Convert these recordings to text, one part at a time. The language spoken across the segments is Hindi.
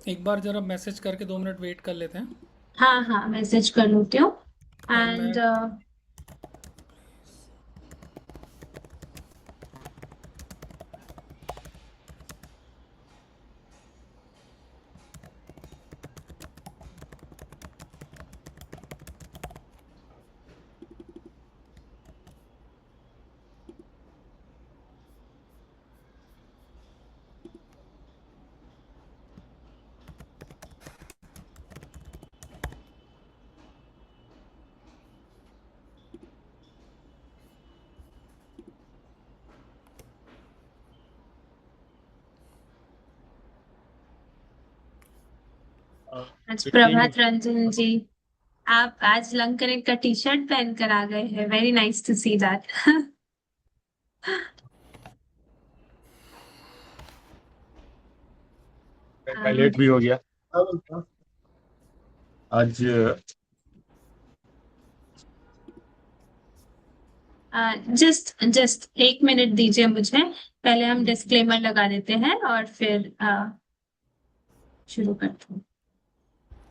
एक बार जरा मैसेज करके 2 मिनट वेट कर लेते हैं। हाँ हाँ, मैसेज कर लेती हूँ। और मैं एंड आज मीटिंग। प्रभात रंजन जी, आप आज लंग कनेक्ट का टी शर्ट पहन कर आ गए हैं। Very nice to see that. मैं लेट भी हो गया आज। जस्ट जस्ट 1 मिनट दीजिए मुझे। पहले हम डिस्क्लेमर लगा देते हैं और फिर शुरू करते हैं।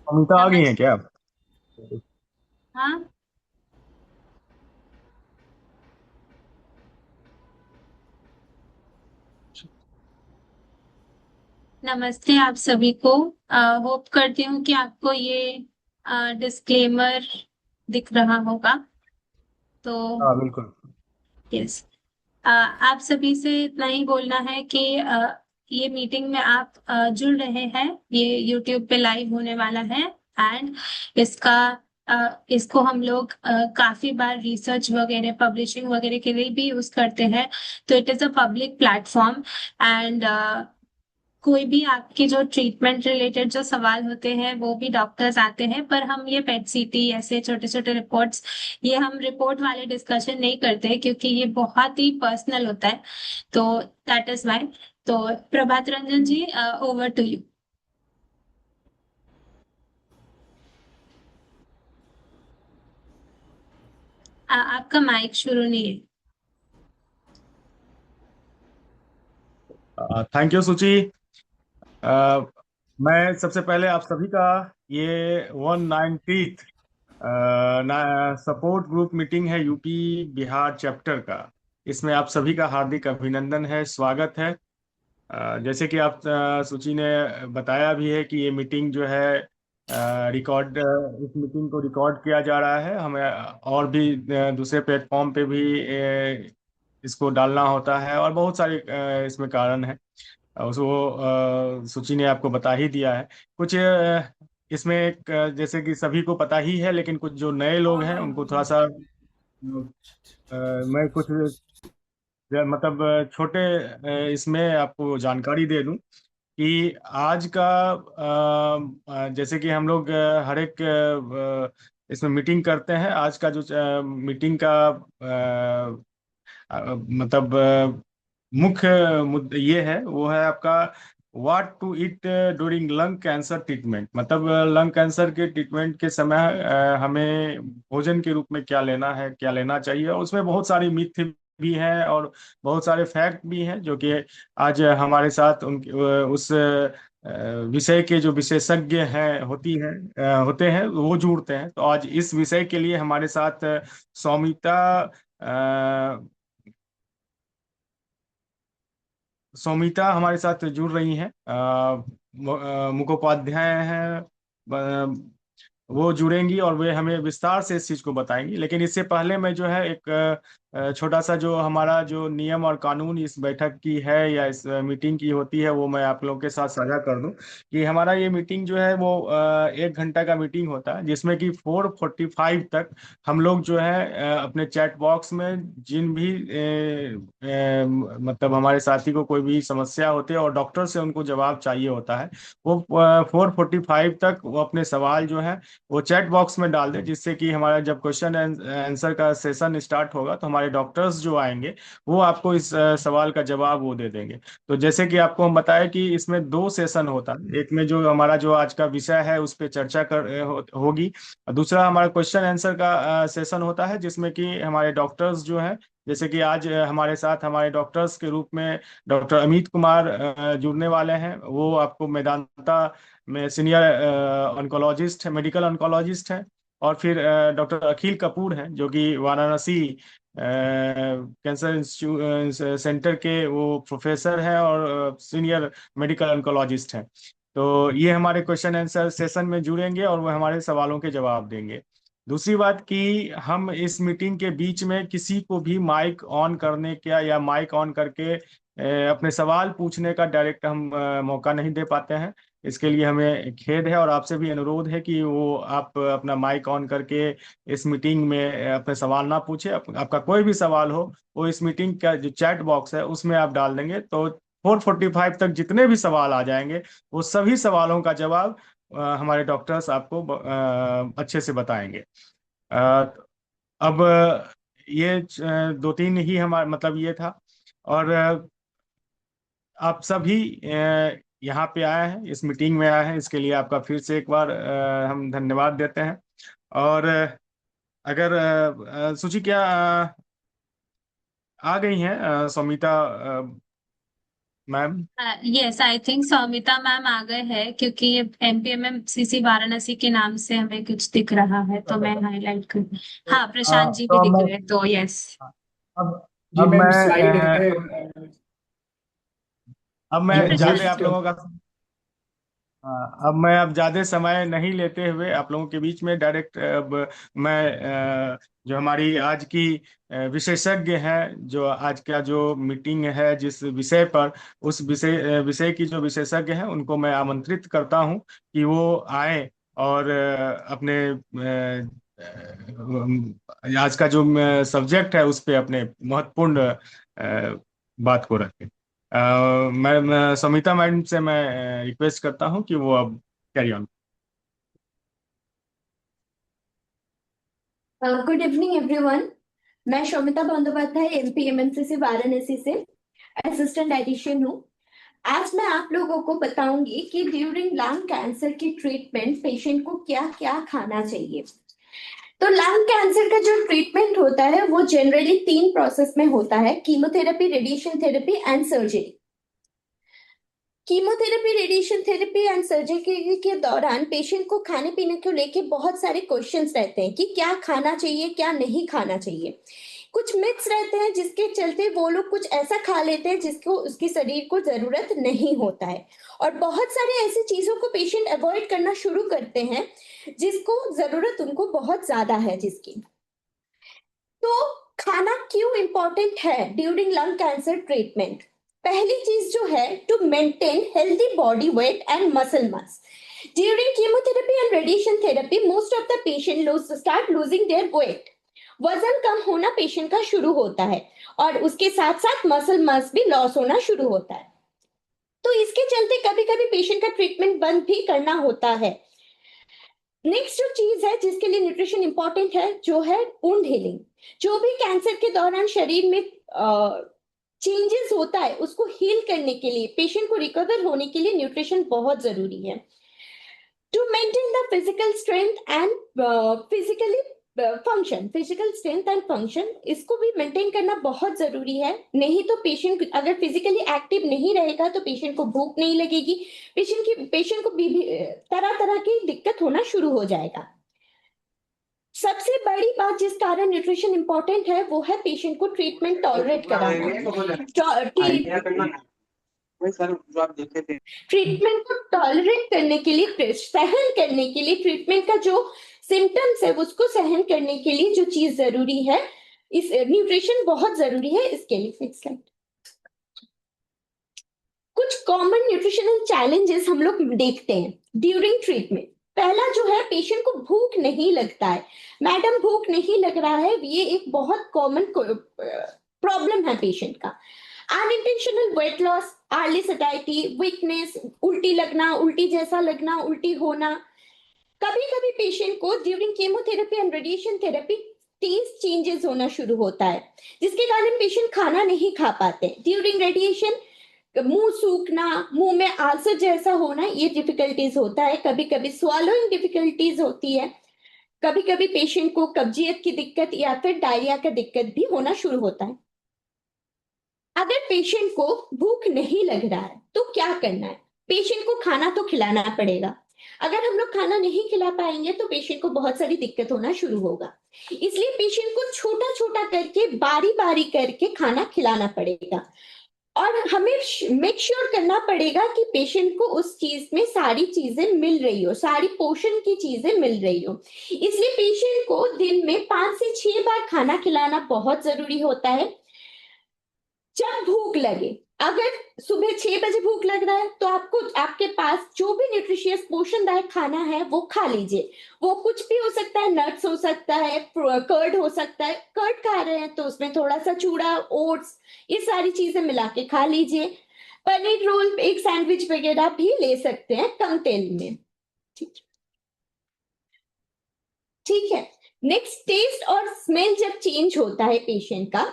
अमिता आ गई हैं नमस्ते। क्या? हाँ, नमस्ते आप सभी को। होप करती हूँ कि आपको ये डिस्क्लेमर दिख रहा होगा। तो हाँ बिल्कुल। यस, आप सभी से इतना ही बोलना है कि ये मीटिंग में आप जुड़ रहे हैं। ये यूट्यूब पे लाइव होने वाला है। एंड इसका इसको हम लोग काफी बार रिसर्च वगैरह, पब्लिशिंग वगैरह के लिए भी यूज करते हैं। तो it is a public platform. And कोई भी आपके जो ट्रीटमेंट रिलेटेड जो सवाल होते हैं वो भी डॉक्टर्स आते हैं, पर हम ये पेट सीटी ऐसे छोटे छोटे रिपोर्ट्स, ये हम रिपोर्ट वाले डिस्कशन नहीं करते क्योंकि ये बहुत ही पर्सनल होता है। तो दैट इज वाई। तो Prabhat Ranjan ji, over to you. आपका माइक शुरू नहीं है। थैंक यू सुची। अ, मैं सबसे पहले आप सभी का ये 190th सपोर्ट ग्रुप मीटिंग है यूपी बिहार चैप्टर का। इसमें आप सभी का हार्दिक अभिनंदन है, स्वागत है। जैसे कि आप सुची ने बताया भी है कि ये मीटिंग जो है रिकॉर्ड, इस मीटिंग को रिकॉर्ड किया जा रहा है। हमें और भी दूसरे प्लेटफॉर्म पे भी इसको डालना होता है, और बहुत सारे इसमें कारण है। उसको सुची ने आपको बता ही दिया है। कुछ इसमें एक जैसे कि सभी को पता ही है, लेकिन कुछ जो नए लोग हैं उनको थोड़ा सा मैं कुछ मतलब छोटे इसमें आपको जानकारी दे दूं कि आज का जैसे कि हम लोग हर एक इसमें मीटिंग करते हैं। आज का जो मीटिंग का मतलब मुख्य मुद्दा ये है, वो है आपका what to eat during lung cancer treatment. मतलब लंग कैंसर के ट्रीटमेंट के समय हमें भोजन के रूप में क्या लेना है, क्या लेना चाहिए। और उसमें बहुत सारी मिथ भी हैं और बहुत सारे फैक्ट भी हैं जो कि आज हमारे साथ उनके उस विषय के जो विशेषज्ञ हैं होते हैं, वो जुड़ते हैं। तो आज इस विषय के लिए हमारे साथ सौमिता अ, सौमिता हमारे साथ जुड़ रही हैं। मुखोपाध्याय हैं, वो जुड़ेंगी और वे हमें विस्तार से इस चीज को बताएंगी। लेकिन इससे पहले मैं जो है एक छोटा सा जो हमारा जो नियम और कानून इस बैठक की है या इस मीटिंग की होती है, वो मैं आप लोगों के साथ साझा कर दूं कि हमारा ये मीटिंग जो है वो 1 घंटा का मीटिंग होता है, जिसमें कि 4:45 तक हम लोग जो है अपने चैट बॉक्स में जिन भी मतलब हमारे साथी को कोई भी समस्या होती है और डॉक्टर से उनको जवाब चाहिए होता है, वो 4:45 तक वो अपने सवाल जो है वो चैट बॉक्स में डाल दे, जिससे कि हमारा जब क्वेश्चन आंसर का सेशन स्टार्ट होगा तो हमारे डॉक्टर्स जो आएंगे वो आपको इस सवाल का जवाब वो दे देंगे। तो जैसे कि आपको हम बताया कि इसमें 2 सेशन होता है। एक में जो हमारा जो आज का विषय है उस पर चर्चा होगी। और दूसरा हमारा क्वेश्चन आंसर का सेशन होता है, जिसमें कि हमारे डॉक्टर्स जो है जैसे कि आज हमारे साथ हमारे डॉक्टर्स के रूप में डॉक्टर अमित कुमार जुड़ने वाले हैं। वो आपको मेदांता में सीनियर ऑन्कोलॉजिस्ट है, मेडिकल ऑन्कोलॉजिस्ट हैं। और फिर डॉक्टर अखिल कपूर हैं जो कि वाराणसी कैंसर इंस्टीट्यूट सेंटर के वो प्रोफेसर हैं और सीनियर मेडिकल ऑन्कोलॉजिस्ट हैं। तो ये हमारे क्वेश्चन आंसर सेशन में जुड़ेंगे और वो हमारे सवालों के जवाब देंगे। दूसरी बात कि हम इस मीटिंग के बीच में किसी को भी माइक ऑन करने का या माइक ऑन करके अपने सवाल पूछने का डायरेक्ट हम मौका नहीं दे पाते हैं। इसके लिए हमें खेद है और आपसे भी अनुरोध है कि वो आप अपना माइक ऑन करके इस मीटिंग में अपने सवाल ना पूछे। आपका कोई भी सवाल हो वो इस मीटिंग का जो चैट बॉक्स है उसमें आप डाल देंगे तो 4:45 तक जितने भी सवाल आ जाएंगे वो सभी सवालों का जवाब हमारे डॉक्टर्स आपको अच्छे से बताएंगे। अ, अब ये दो तीन ही हमारा मतलब ये था। और आप सभी यहाँ पे आए हैं, इस मीटिंग में आए हैं, इसके लिए आपका फिर से एक बार हम धन्यवाद देते हैं। और अगर सुची क्या आ गई हैं Soumita ma'am? Yes, I think Soumita ma'am आ गए हैं, क्योंकि एमपीएमएमसीसी वाराणसी के नाम से हमें कुछ दिख रहा है, तो मैं हाईलाइट कर। हाँ, प्रशांत जी भी तो अब दिख मैं रहे हैं, तो यस। अब जी अब मैम, मैं स्लाइड है। अब जी मैं बोल प्रशांत। ज्यादा आप सकते हो। लोगों का हाँ, अब मैं अब ज्यादा समय नहीं लेते हुए आप लोगों के बीच में डायरेक्ट अब मैं जो हमारी आज की विशेषज्ञ हैं, जो आज का जो मीटिंग है जिस विषय पर, उस विषय की जो विशेषज्ञ हैं उनको मैं आमंत्रित करता हूं कि वो आए और अपने आज का जो सब्जेक्ट है उस पे अपने महत्वपूर्ण बात को रखें। मैं समिता मैडम से मैं रिक्वेस्ट करता हूं कि वो अब carry on. Good evening everyone. मैं शोमिता बंदोपाध्याय एमपीएमएमसीसी वाराणसी से असिस्टेंट डाइटिशियन हूँ। आज मैं आप लोगों को बताऊंगी कि ड्यूरिंग लंग कैंसर की ट्रीटमेंट पेशेंट को क्या क्या खाना चाहिए। तो लंग कैंसर का जो ट्रीटमेंट होता है वो जनरली 3 प्रोसेस में होता है: chemotherapy, radiation therapy and surgery. Chemotherapy, radiation therapy and surgery के दौरान पेशेंट को खाने पीने को लेके बहुत सारे क्वेश्चंस रहते हैं कि क्या खाना चाहिए, क्या नहीं खाना चाहिए। कुछ मिथ्स रहते हैं जिसके चलते वो लोग कुछ ऐसा खा लेते हैं जिसको उसके शरीर को जरूरत नहीं होता है, और बहुत सारे ऐसी चीजों को पेशेंट अवॉइड करना शुरू करते हैं जिसको जरूरत उनको बहुत ज्यादा है जिसकी। तो खाना क्यों इंपॉर्टेंट है ड्यूरिंग लंग कैंसर ट्रीटमेंट? पहली चीज जो है, to maintain healthy body weight and muscle mass. During chemotherapy and radiation therapy most of the patient start losing their weight. वजन कम होना पेशेंट का शुरू होता है और उसके साथ साथ मसल मास भी लॉस होना शुरू होता है। तो इसके चलते कभी कभी पेशेंट का ट्रीटमेंट बंद भी करना होता है। नेक्स्ट जो चीज है जिसके लिए न्यूट्रिशन इंपॉर्टेंट है, जो है वुंड हीलिंग। जो भी कैंसर के दौरान शरीर में चेंजेस होता है उसको हील करने के लिए, पेशेंट को रिकवर होने के लिए न्यूट्रिशन बहुत जरूरी है। To maintain the physical strength and physical strength and function, इसको भी मेंटेन करना बहुत जरूरी है। नहीं तो पेशेंट अगर फिजिकली एक्टिव नहीं रहेगा तो पेशेंट को भूख नहीं लगेगी, पेशेंट को तरह तरह की दिक्कत होना शुरू हो जाएगा। सबसे बड़ी बात जिस कारण न्यूट्रिशन इंपॉर्टेंट है वो है पेशेंट को ट्रीटमेंट टॉलरेट कराना। ट्रीटमेंट को टॉलरेट करने के लिए, सहन करने के लिए, ट्रीटमेंट का जो सिम्टम्स है उसको सहन करने के लिए जो चीज जरूरी है, इस न्यूट्रिशन बहुत जरूरी है इसके लिए। Next slide. कुछ कॉमन न्यूट्रिशनल चैलेंजेस हम लोग देखते हैं ड्यूरिंग ट्रीटमेंट। पहला जो है, पेशेंट को भूख नहीं लगता है। मैडम भूख नहीं लग रहा है, ये एक बहुत कॉमन प्रॉब्लम है पेशेंट का। अनइंटेंशनल वेट लॉस, अर्ली सैटिस्फैक्टी, वीकनेस, उल्टी लगना, उल्टी जैसा लगना, उल्टी होना। कभी कभी पेशेंट को during chemotherapy and radiation therapy test changes होना शुरू होता है जिसके कारण पेशेंट खाना नहीं खा पाते। ड्यूरिंग रेडिएशन मुंह सूखना, मुंह में आल्सर जैसा होना, ये डिफिकल्टीज होता है। कभी कभी स्वॉलोइंग डिफिकल्टीज होती है। कभी कभी पेशेंट को कब्जियत की दिक्कत या फिर डायरिया का दिक्कत भी होना शुरू होता है। अगर पेशेंट को भूख नहीं लग रहा है तो क्या करना है? पेशेंट को खाना तो खिलाना पड़ेगा। अगर हम लोग खाना नहीं खिला पाएंगे तो पेशेंट को बहुत सारी दिक्कत होना शुरू होगा। इसलिए पेशेंट को छोटा छोटा करके बारी बारी करके खाना खिलाना पड़ेगा और हमें मेक श्योर करना पड़ेगा कि पेशेंट को उस चीज में सारी चीजें मिल रही हो, सारी पोषण की चीजें मिल रही हो। इसलिए पेशेंट को दिन में 5 से 6 बार खाना खिलाना बहुत जरूरी होता है। जब भूख लगे, अगर सुबह 6 बजे भूख लग रहा है तो आपको आपके पास जो भी न्यूट्रिशियस पोषणदायक खाना है वो खा लीजिए। वो कुछ भी हो सकता है, नट्स हो सकता है, कर्ड हो सकता है। कर्ड खा रहे हैं तो उसमें थोड़ा सा चूड़ा, ओट्स, ये सारी चीजें मिला के खा लीजिए। पनीर रोल, एक सैंडविच वगैरह भी ले सकते हैं कम तेल में। ठीक है। नेक्स्ट, टेस्ट और स्मेल जब चेंज होता है पेशेंट का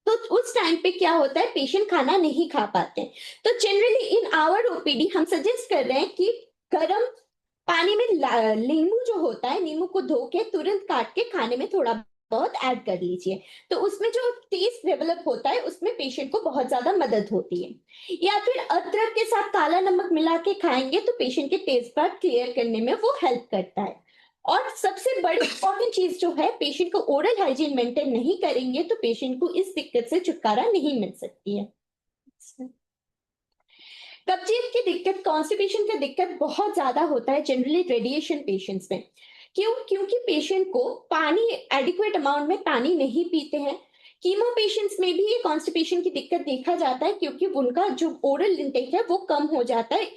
तो उस टाइम पे क्या होता है, पेशेंट खाना नहीं खा पाते हैं। तो जनरली इन आवर ओपीडी हम सजेस्ट कर रहे हैं कि गर्म पानी में नींबू जो होता है, नींबू को धो के तुरंत काट के खाने में थोड़ा बहुत ऐड कर लीजिए। तो उसमें जो टेस्ट डेवलप होता है उसमें पेशेंट को बहुत ज्यादा मदद होती है। या फिर अदरक के साथ काला नमक मिला के खाएंगे तो पेशेंट के टेस्ट बड क्लियर करने में वो हेल्प करता है। और सबसे बड़ी इंपॉर्टेंट चीज जो है, पेशेंट को ओरल हाइजीन मेंटेन नहीं करेंगे तो पेशेंट को इस दिक्कत से छुटकारा नहीं मिल सकती है। कब्जियत की दिक्कत, कॉन्स्टिपेशन का दिक्कत बहुत ज्यादा होता है जनरली रेडिएशन पेशेंट्स में। क्यों? क्योंकि पेशेंट को पानी, एडिक्वेट अमाउंट में पानी नहीं पीते हैं। कीमो पेशेंट्स में भी ये कॉन्स्टिपेशन की दिक्कत देखा जाता है क्योंकि उनका जो ओरल इंटेक है वो कम हो जाता है।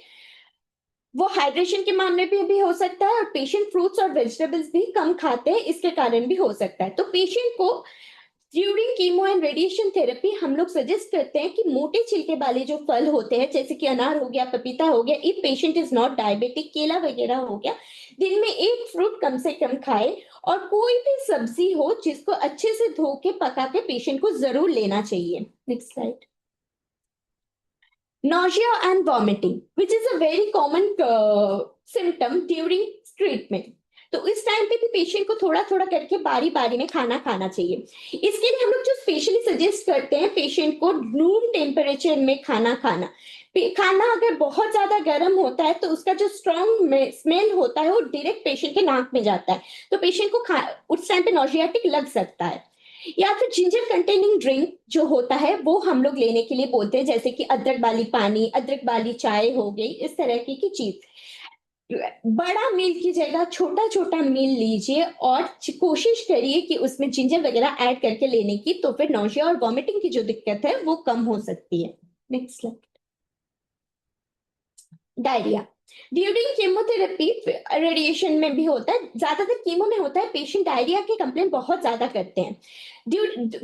वो हाइड्रेशन के मामले में भी हो सकता है और पेशेंट फ्रूट्स और वेजिटेबल्स भी कम खाते हैं, इसके कारण भी हो सकता है। तो पेशेंट को during chemo and radiation therapy हम लोग सजेस्ट करते हैं कि मोटे छिलके वाले जो फल होते हैं जैसे कि अनार हो गया, पपीता हो गया, if patient is not diabetic, केला वगैरह हो गया, दिन में एक फ्रूट कम से कम खाए। और कोई भी सब्जी हो जिसको अच्छे से धो के पका के पेशेंट को जरूर लेना चाहिए। Next slide. Nausea and vomiting, which is a very common symptom during treatment. तो इस टाइम पे भी पेशेंट को थोड़ा थोड़ा करके बारी बारी में खाना खाना चाहिए। इसके लिए हम लोग जो स्पेशली सजेस्ट करते हैं पेशेंट को रूम टेम्परेचर में खाना खाना। खाना अगर बहुत ज्यादा गर्म होता है तो उसका जो स्ट्रॉन्ग स्मेल होता है वो डायरेक्ट पेशेंट के नाक में जाता है, तो पेशेंट को उस टाइम पे नॉजियाटिक लग सकता है। या फिर जिंजर कंटेनिंग ड्रिंक जो होता है वो हम लोग लेने के लिए बोलते हैं, जैसे कि अदरक वाली पानी, अदरक वाली चाय हो गई, इस तरह की चीज। बड़ा मील की जगह छोटा छोटा मील लीजिए और कोशिश करिए कि उसमें जिंजर वगैरह ऐड करके लेने की, तो फिर नौशिया और वॉमिटिंग की जो दिक्कत है वो कम हो सकती है। Next slide. Diarrhoea during chemotherapy, radiation में भी होता है, ज्यादातर कीमो में होता है। पेशेंट डायरिया के कंप्लेन बहुत ज्यादा करते हैं।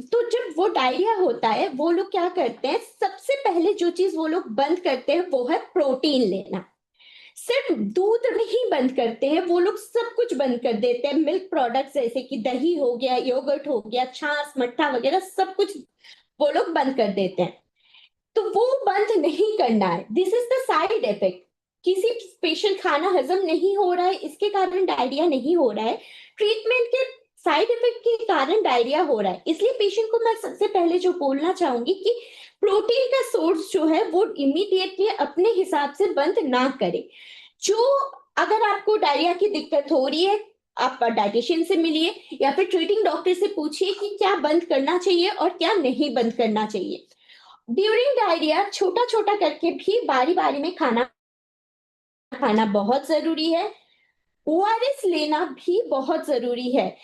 तो जब वो डायरिया होता है वो लोग क्या करते हैं, सबसे पहले जो चीज वो लोग बंद करते हैं वो है प्रोटीन लेना। सिर्फ दूध नहीं बंद करते हैं, वो लोग सब कुछ बंद कर देते हैं। मिल्क प्रोडक्ट्स जैसे कि दही हो गया, योगर्ट हो गया, छाछ, मट्ठा वगैरह सब कुछ वो लोग बंद कर देते हैं। तो वो बंद नहीं करना है। This is the side effect. किसी पेशेंट खाना हजम नहीं हो रहा है, इसके कारण डायरिया नहीं हो रहा है, ट्रीटमेंट के साइड इफेक्ट के कारण डायरिया हो रहा है। इसलिए पेशेंट को मैं सबसे पहले जो बोलना चाहूंगी कि प्रोटीन का सोर्स जो है वो इमीडिएटली अपने हिसाब से बंद ना करे। जो अगर आपको डायरिया की दिक्कत हो रही है, आप डाइटिशियन से मिलिए या फिर ट्रीटिंग डॉक्टर से पूछिए कि क्या बंद करना चाहिए और क्या नहीं बंद करना चाहिए। ड्यूरिंग डायरिया छोटा छोटा करके भी बारी बारी में खाना खाना बहुत जरूरी है। ओआरएस लेना भी बहुत जरूरी है।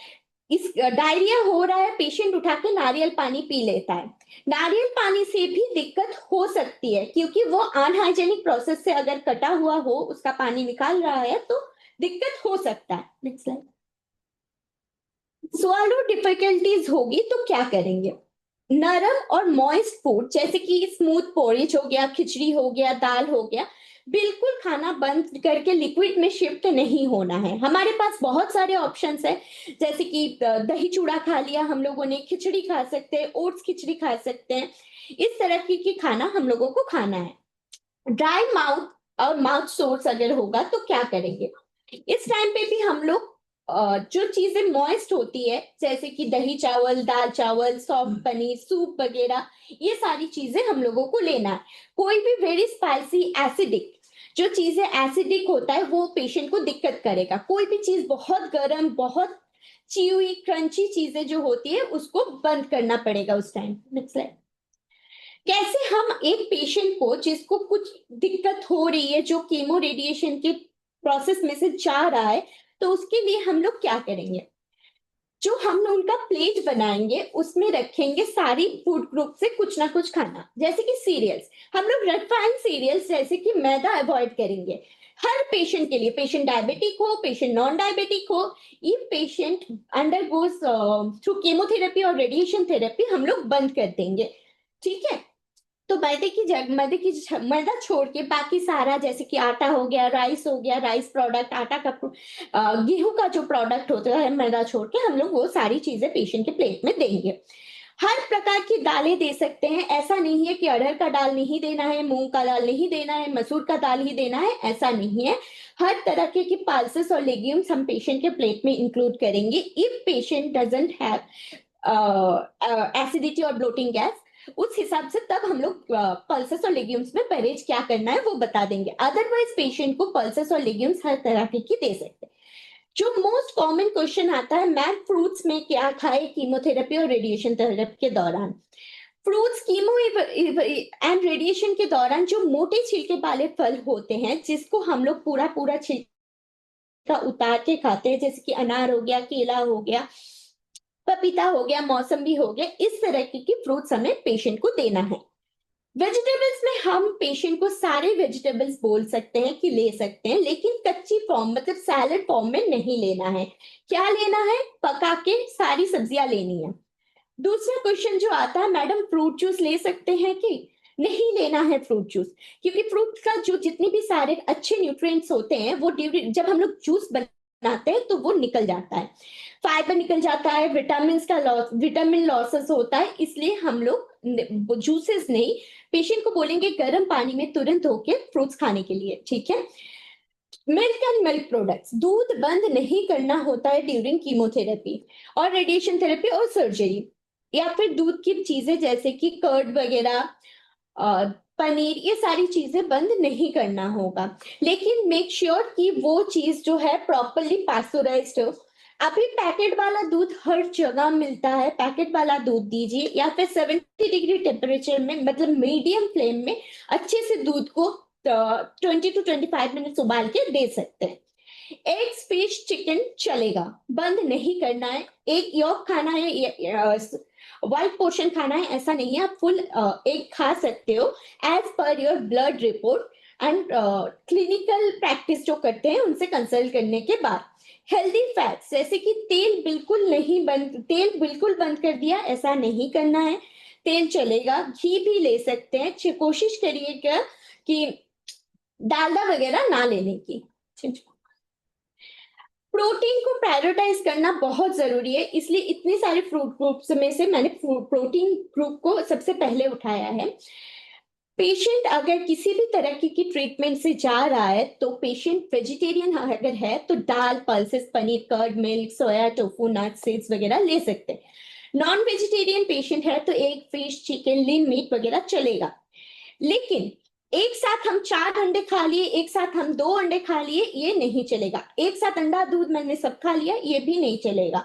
इस डायरिया हो रहा है, पेशेंट उठा के नारियल पानी पी लेता है। नारियल पानी से भी दिक्कत हो सकती है क्योंकि वो अनहाइजेनिक प्रोसेस से अगर कटा हुआ हो, उसका पानी निकाल रहा है तो दिक्कत हो सकता है। Next slide. स्वालो डिफिकल्टीज होगी तो क्या करेंगे? नरम और मॉइस्ट फूड जैसे कि स्मूथ पोरिज हो गया, खिचड़ी हो गया, दाल हो गया, बिल्कुल खाना बंद करके लिक्विड में शिफ्ट नहीं होना है। हमारे पास बहुत सारे ऑप्शंस है, जैसे कि दही चूड़ा खा लिया हम लोगों ने, खिचड़ी खा सकते हैं, ओट्स खिचड़ी खा सकते हैं, इस तरह की खाना हम लोगों को खाना है। ड्राई माउथ और माउथ सोर्स अगर होगा तो क्या करेंगे? इस टाइम पे भी हम लोग जो चीजें मॉइस्ट होती है जैसे कि दही चावल, दाल चावल, सॉफ्ट पनीर, सूप वगैरह, ये सारी चीजें हम लोगों को लेना है। कोई भी वेरी स्पाइसी, एसिडिक, जो चीजें एसिडिक होता है वो पेशेंट को दिक्कत करेगा। कोई भी चीज बहुत गर्म, बहुत च्यूई क्रंची चीजें जो होती है उसको बंद करना पड़ेगा उस टाइम। Next slide. कैसे हम एक पेशेंट को जिसको कुछ दिक्कत हो रही है, जो कीमो रेडिएशन के प्रोसेस में से जा रहा है, तो उसके लिए हम लोग क्या करेंगे? जो हम लोग उनका प्लेट बनाएंगे उसमें रखेंगे सारी फूड ग्रुप से कुछ ना कुछ खाना, जैसे कि सीरियल्स। हम लोग रिफाइंड सीरियल्स जैसे कि मैदा अवॉइड करेंगे हर पेशेंट के लिए। पेशेंट डायबिटिक हो, पेशेंट नॉन डायबिटिक हो, ये पेशेंट अंडरगोज थ्रू केमोथेरेपी और रेडिएशन थेरेपी हम लोग बंद कर देंगे। ठीक है, तो मैदा छोड़ के बाकी सारा, जैसे कि आटा हो गया, राइस हो गया, राइस प्रोडक्ट, आटा का गेहूं का जो प्रोडक्ट होता है, मैदा छोड़ के हम लोग वो सारी चीजें पेशेंट के प्लेट में देंगे। हर प्रकार की दालें दे सकते हैं, ऐसा नहीं है कि अरहर का दाल नहीं देना है, मूंग का दाल नहीं देना है, मसूर का दाल ही देना है, ऐसा नहीं है। हर तरह के की पल्सेस और लेग्यूम्स हम पेशेंट के प्लेट में इंक्लूड करेंगे। If patient doesn't have acidity और ब्लोटिंग गैस, उस हिसाब से तब हम लोग पल्सेस और लेग्यूम्स में परहेज क्या करना है वो बता देंगे। अदरवाइज पेशेंट को पल्सेस और लेग्यूम्स हर तरह के दे सकते हैं। जो मोस्ट कॉमन क्वेश्चन आता है, मैम फ्रूट्स में क्या खाए कीमोथेरेपी और रेडिएशन थेरेपी के दौरान? फ्रूट्स कीमो एंड रेडिएशन के दौरान जो मोटे छिलके वाले फल होते हैं, जिसको हम लोग पूरा पूरा छिलका उतार के खाते हैं, जैसे कि अनार हो गया, केला हो गया, पपीता हो गया, मौसम्बी हो गया, इस तरह की फ्रूट्स हमें पेशेंट को देना है। वेजिटेबल्स में हम पेशेंट को सारे वेजिटेबल्स बोल सकते हैं कि ले सकते हैं, लेकिन कच्ची फॉर्म मतलब सैलड फॉर्म में नहीं लेना है। क्या लेना है? पका के सारी सब्जियां लेनी है। दूसरा क्वेश्चन जो आता है, मैडम फ्रूट जूस ले सकते हैं कि नहीं लेना है फ्रूट जूस? क्योंकि फ्रूट का जो जितने भी सारे अच्छे न्यूट्रिएंट्स होते हैं वो जब हम लोग जूस बनाते हैं तो वो निकल जाता है, फाइबर निकल जाता है, विटामिन लॉसेस होता है, इसलिए हम लोग जूसेस नहीं, पेशेंट को बोलेंगे गर्म पानी में तुरंत होके फ्रूट्स खाने के लिए। ठीक है। मिल्क एंड मिल्क प्रोडक्ट्स, दूध बंद नहीं करना होता है ड्यूरिंग कीमोथेरेपी और रेडिएशन थेरेपी और सर्जरी, या फिर दूध की चीजें जैसे कि कर्ड वगैरह, पनीर, ये सारी चीजें बंद नहीं करना होगा। लेकिन मेक श्योर कि वो चीज जो है प्रॉपरली पास्चराइज्ड हो। अभी पैकेट वाला दूध हर जगह मिलता है, पैकेट वाला दूध दीजिए, या फिर 70 डिग्री टेम्परेचर में मतलब मीडियम फ्लेम में अच्छे से दूध को 20 to 25 मिनट्स उबाल के दे सकते हैं। एग्स, फिश, चिकन चलेगा, बंद नहीं करना है। एक यॉक खाना है, व्हाइट पोर्शन खाना है, ऐसा नहीं है। आप फुल एग खा सकते हो as per your blood report and clinical practice जो करते हैं उनसे कंसल्ट करने के बाद। हेल्दी फैट्स जैसे कि तेल बिल्कुल बंद कर दिया, ऐसा नहीं करना है। तेल चलेगा, घी भी ले सकते हैं। कोशिश करिएगा कि डालडा वगैरह ना लेने की। प्रोटीन को प्रायोरिटाइज करना बहुत जरूरी है, इसलिए इतने सारे फ्रूट ग्रुप्स में से मैंने प्रोटीन ग्रुप को सबसे पहले उठाया है। पेशेंट अगर किसी भी तरह की ट्रीटमेंट से जा रहा है तो पेशेंट वेजिटेरियन अगर है तो दाल, पल्सेस, पनीर, कर्ड, मिल्क, सोया, टोफू, नट्स, सीड्स वगैरह ले सकते हैं। नॉन वेजिटेरियन पेशेंट है तो egg, fish, chicken, lean meat वगैरह चलेगा। लेकिन एक साथ हम 4 अंडे खा लिए, एक साथ हम 2 अंडे खा लिए, ये नहीं चलेगा। एक साथ अंडा, दूध मैंने सब खा लिया, ये भी नहीं चलेगा।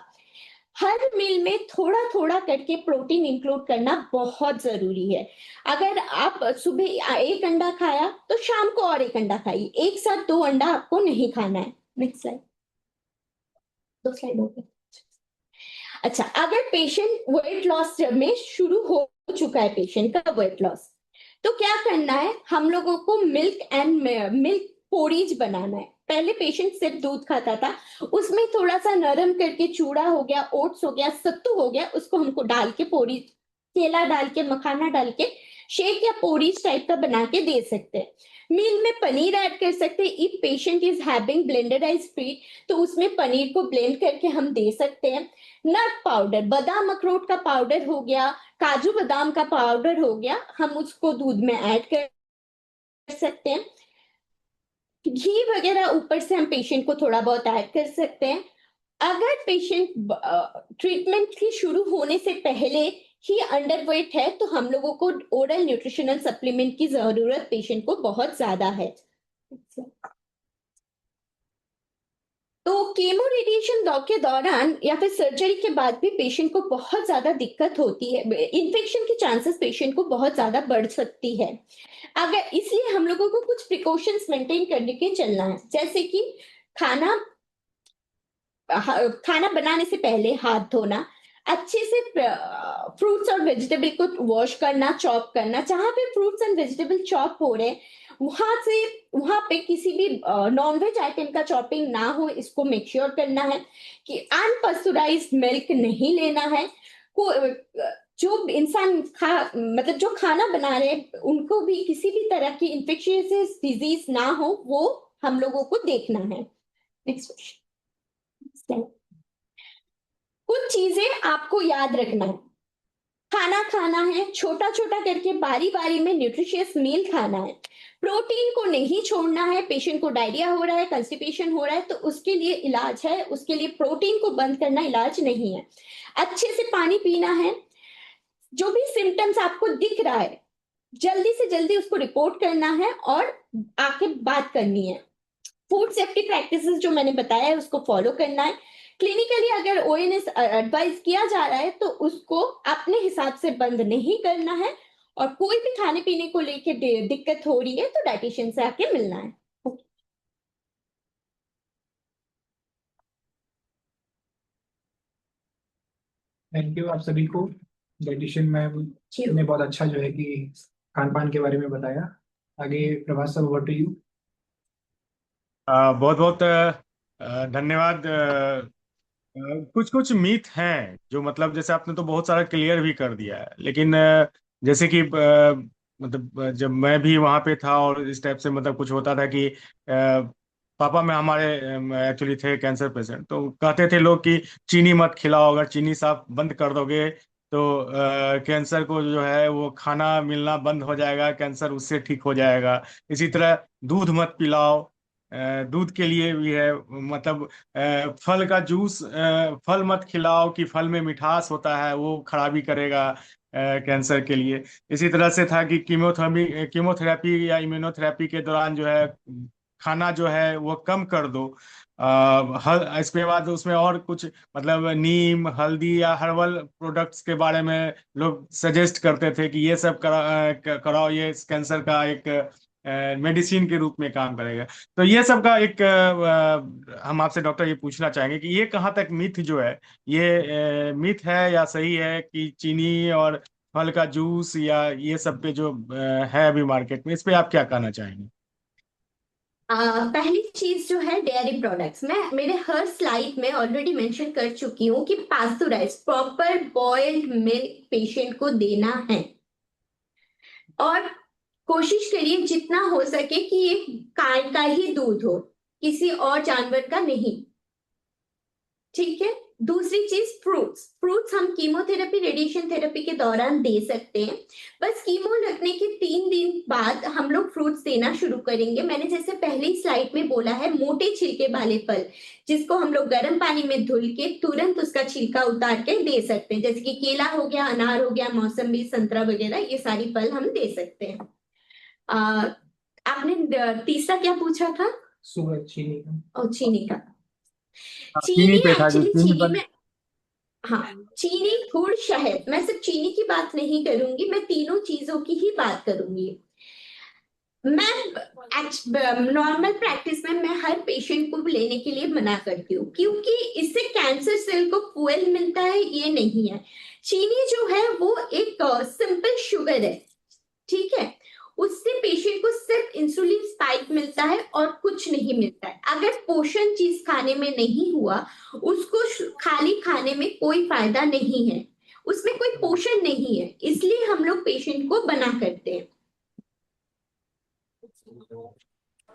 हर मील में थोड़ा थोड़ा करके प्रोटीन इंक्लूड करना बहुत जरूरी है। अगर आप सुबह 1 अंडा खाया तो शाम को और 1 अंडा खाइए, एक साथ 2 अंडा आपको नहीं खाना है। नेक्स्ट स्लाइड, 2 स्लाइड हो गए। अच्छा, अगर पेशेंट वेट लॉस में शुरू हो चुका है, पेशेंट का वेट लॉस, तो क्या करना है? हम लोगों को मिल्क पोरीज बनाना है। पहले पेशेंट सिर्फ दूध खाता था, उसमें थोड़ा सा नरम करके चूड़ा हो गया, ओट्स हो गया, सत्तू हो गया, उसको हमको डाल के पोरीज, केला डाल के, मखाना डाल के शेक या पोरीज टाइप का बना के दे सकते हैं। मील में पनीर ऐड कर सकते हैं। If patient is having blenderised feed तो उसमें पनीर को ब्लेंड करके हम दे सकते हैं। नट पाउडर, बादाम अखरोट का पाउडर हो गया, काजू बादाम का पाउडर हो गया, हम उसको दूध में ऐड कर सकते हैं। घी वगैरह ऊपर से हम पेशेंट को थोड़ा बहुत ऐड कर सकते हैं। अगर पेशेंट ट्रीटमेंट के शुरू होने से पहले ही अंडरवेट है तो हम लोगों को ओरल न्यूट्रिशनल सप्लीमेंट की जरूरत पेशेंट को बहुत ज्यादा है। तो केमो रेडिएशन के दौरान या फिर सर्जरी के बाद भी पेशेंट को बहुत ज्यादा दिक्कत होती है, इन्फेक्शन के चांसेस पेशेंट को बहुत ज्यादा बढ़ सकती है। अगर इसलिए हम लोगों को कुछ प्रिकॉशंस मेंटेन करने के चलना है, जैसे कि खाना खाना बनाने से पहले हाथ धोना, अच्छे से फ्रूट्स और वेजिटेबल को वॉश करना, चॉप करना, जहां पे फ्रूट्स एंड वेजिटेबल चॉप हो रहे वहां पे किसी भी नॉनवेज आइटम का चॉपिंग ना हो, इसको मेक श्योर करना है कि अनपस्चराइज्ड मिल्क नहीं लेना है। को जो इंसान मतलब जो खाना बना रहे उनको भी किसी भी तरह की इन्फेक्शियस डिजीज ना हो, वो हम लोगों को देखना है। Next question. कुछ चीजें आपको याद रखना है। खाना खाना है छोटा छोटा करके, बारी बारी में न्यूट्रिशियस मील खाना है। प्रोटीन को नहीं छोड़ना है। पेशेंट को डायरिया हो रहा है, कंस्टिपेशन हो रहा है, तो उसके लिए इलाज है, उसके लिए प्रोटीन को बंद करना इलाज नहीं है। अच्छे से पानी पीना है। जो भी सिम्टम्स आपको दिख रहा है जल्दी से जल्दी उसको रिपोर्ट करना है और आके बात करनी है। फूड सेफ्टी प्रैक्टिसेस जो मैंने बताया है उसको फॉलो करना है। क्लिनिकली अगर ओएनएस एडवाइस किया जा रहा है तो उसको अपने हिसाब से बंद नहीं करना है, और कोई भी खाने पीने को लेके दिक्कत हो रही है तो डाइटिशियन से आके मिलना है। थैंक यू आप सभी को। डाइटिशियन मैम ने बहुत अच्छा जो है कि खान पान के बारे में बताया। आगे प्रभात सर, ओवर टू यू। बहुत बहुत धन्यवाद। कुछ कुछ मीथ हैं जो मतलब जैसे आपने तो बहुत सारा क्लियर भी कर दिया है, लेकिन जैसे कि मतलब जब मैं भी वहां पे था और इस टाइप से मतलब कुछ होता था कि पापा में हमारे एक्चुअली थे कैंसर पेशेंट, तो कहते थे लोग कि चीनी मत खिलाओ, अगर चीनी साफ बंद कर दोगे तो कैंसर को जो है वो खाना मिलना बंद हो जाएगा, कैंसर उससे ठीक हो जाएगा। इसी तरह दूध मत पिलाओ। दूध के लिए भी है, मतलब फल का जूस, फल मत खिलाओ कि फल में मिठास होता है, वो खराबी करेगा कैंसर के लिए। इसी तरह से था कि कीमोथेरेपी या इम्यूनोथेरेपी के दौरान जो है खाना जो है वो कम कर दो। इसके बाद उसमें और कुछ मतलब नीम हल्दी या हर्बल प्रोडक्ट्स के बारे में लोग सजेस्ट करते थे कि ये सब कराओ, ये कैंसर का एक मेडिसिन के रूप में काम करेगा। तो ये सब का एक हम आपसे डॉक्टर ये पूछना चाहेंगे कि ये कहाँ तक मिथ जो है, ये मिथ है या सही है कि चीनी और फल का जूस या ये सब पे जो है अभी मार्केट में, इस पे आप क्या कहना चाहेंगे? पहली चीज जो है डेयरी प्रोडक्ट्स, मैं मेरे हर स्लाइड में ऑलरेडी मेंशन कर चुकी हूँ कि pasteurised proper boiled milk patient को देना है, और कोशिश करिए जितना हो सके कि ये गाय का ही दूध हो, किसी और जानवर का नहीं। ठीक है। दूसरी चीज फ्रूट्स। फ्रूट्स हम कीमोथेरेपी रेडिएशन थेरेपी के दौरान दे सकते हैं। बस कीमो लगने के 3 दिन बाद हम लोग फ्रूट्स देना शुरू करेंगे। मैंने जैसे पहले ही स्लाइड में बोला है, मोटे छिलके वाले फल जिसको हम लोग गर्म पानी में धुल के तुरंत उसका छिलका उतार के दे सकते हैं, जैसे कि केला हो गया, अनार हो गया, मौसम्बी, संतरा वगैरह, ये सारी फल हम दे सकते हैं। आपने तीसरा क्या पूछा था? सुगर, चीनी का। और चीनी का। चीनी चीनी पे था जो एक्चुअली चीनी चीनी में, हाँ, चीनी, गुड़, शहद। मैं सिर्फ चीनी की बात नहीं करूंगी, मैं तीनों चीजों की ही बात करूंगी। मैं नॉर्मल प्रैक्टिस में मैं हर पेशेंट को लेने के लिए मना करती हूँ, क्योंकि इससे कैंसर सेल को फ्यूल मिलता है, ये नहीं है। चीनी जो है वो एक सिंपल शुगर है, ठीक है। उससे पेशेंट को सिर्फ इंसुलिन स्पाइक मिलता है और कुछ नहीं मिलता है। अगर पोषण चीज खाने में नहीं हुआ, उसको खाली खाने में कोई फायदा नहीं है, उसमें कोई पोषण नहीं है, इसलिए हम लोग पेशेंट को बना करते हैं।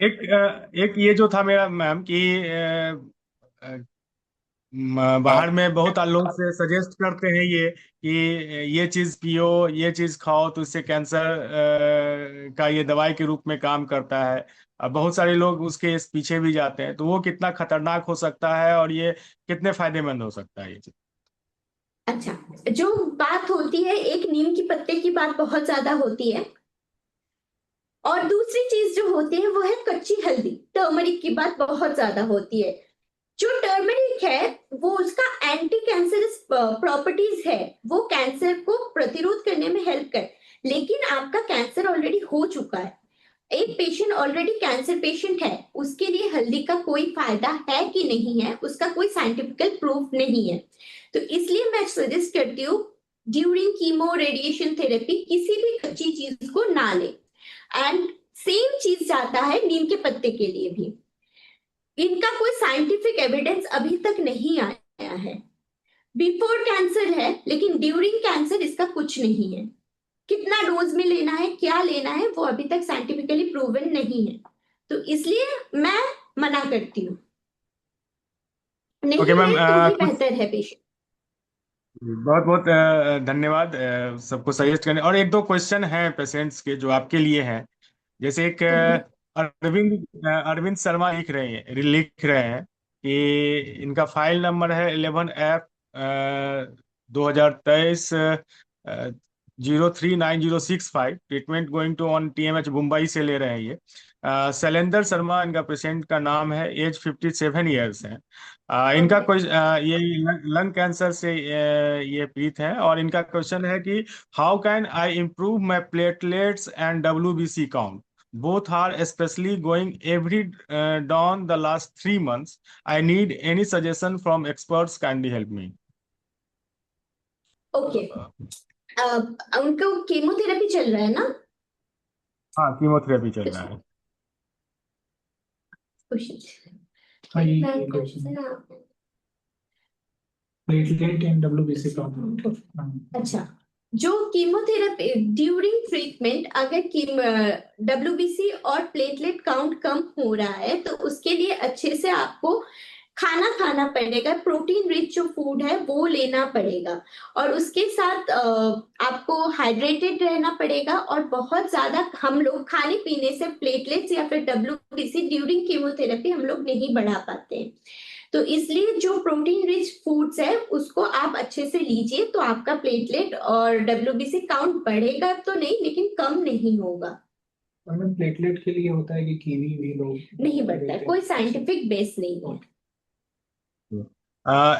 एक एक ये जो था मेरा मैम कि बाहर में बहुत लोग से सजेस्ट करते हैं ये कि ये चीज पियो, ये चीज खाओ तो इससे कैंसर का ये दवाई के रूप में काम करता है। अब बहुत सारे लोग उसके इस पीछे भी जाते हैं, तो वो कितना खतरनाक हो सकता है और ये कितने फायदेमंद हो सकता है ये चीज? अच्छा, जो बात होती है, एक नीम की पत्ते की बात बहुत ज्यादा होती है, और दूसरी चीज जो होती है वो है कच्ची हल्दी, टर्मरिक की बात बहुत ज्यादा होती है। जो टर्मरिक है वो उसका एंटी कैंसरस प्रॉपर्टीज है, वो कैंसर को प्रतिरोध करने में हेल्प कर। लेकिन आपका कैंसर ऑलरेडी हो चुका है, एक पेशेंट ऑलरेडी कैंसर पेशेंट है, उसके लिए हल्दी का कोई फायदा है कि नहीं है, उसका कोई साइंटिफिकल प्रूफ नहीं है। तो इसलिए मैं सजेस्ट करती हूँ ड्यूरिंग कीमो रेडिएशन थेरेपी किसी भी कच्ची चीज को ना ले। एंड सेम चीज जाता है नीम के पत्ते के लिए भी, इनका कोई साइंटिफिक एविडेंस अभी तक नहीं आया है। बिफोर कैंसर है लेकिन ड्यूरिंग कैंसर इसका कुछ नहीं है। कितना डोज में लेना है, क्या लेना है, वो अभी तक साइंटिफिकली प्रूवन नहीं है, तो इसलिए मैं मना करती हूँ। ओके नहीं मैम, है तो ही कुछ बेहतर है पेशेंट। बहुत बहुत धन्यवाद सबको सजेस्ट करने। और एक दो क्वेश्चन हैं पेशेंट्स के जो आपके लिए हैं। जैसे एक अरविंद शर्मा लिख रहे हैं कि इनका फाइल नंबर है 11F 2023 039065। Treatment going to on TMH Mumbai से ले रहे हैं ये। शैलेंद्र शर्मा इनका पेशेंट का नाम है, एज 57 ईयर्स है। इनका ओके। कोई ये लंग कैंसर से ये पीड़ित है, और इनका क्वेश्चन है कि how can I improve my platelets and WBC count? Both are especially going every down the last 3 months. I need any suggestion from experts. Kindly help me. Okay, उनको केमोथेरेपी चल रहा है ना? हाँ, कीमोथेरेपी चल रहा है। हाँ, ये question platelet and WBC count. अच्छा, जो कीमोथेरेपी ड्यूरिंग ट्रीटमेंट अगर WBC और प्लेटलेट काउंट कम हो रहा है तो उसके लिए अच्छे से आपको खाना खाना पड़ेगा, प्रोटीन रिच जो फूड है वो लेना पड़ेगा, और उसके साथ आपको हाइड्रेटेड रहना पड़ेगा। और बहुत ज्यादा हम लोग खाने पीने से प्लेटलेट्स या फिर WBC ड्यूरिंग कीमोथेरेपी हम लोग नहीं बढ़ा पाते हैं। तो इसलिए जो प्रोटीन रिच फूड्स है उसको आप अच्छे से लीजिए, तो आपका प्लेटलेट और WBC काउंट बढ़ेगा तो नहीं, लेकिन कम नहीं होगा। प्लेटलेट के लिए होता है कि कीवी भी लोग नहीं बढ़ता है, कोई साइंटिफिक बेस नहीं है।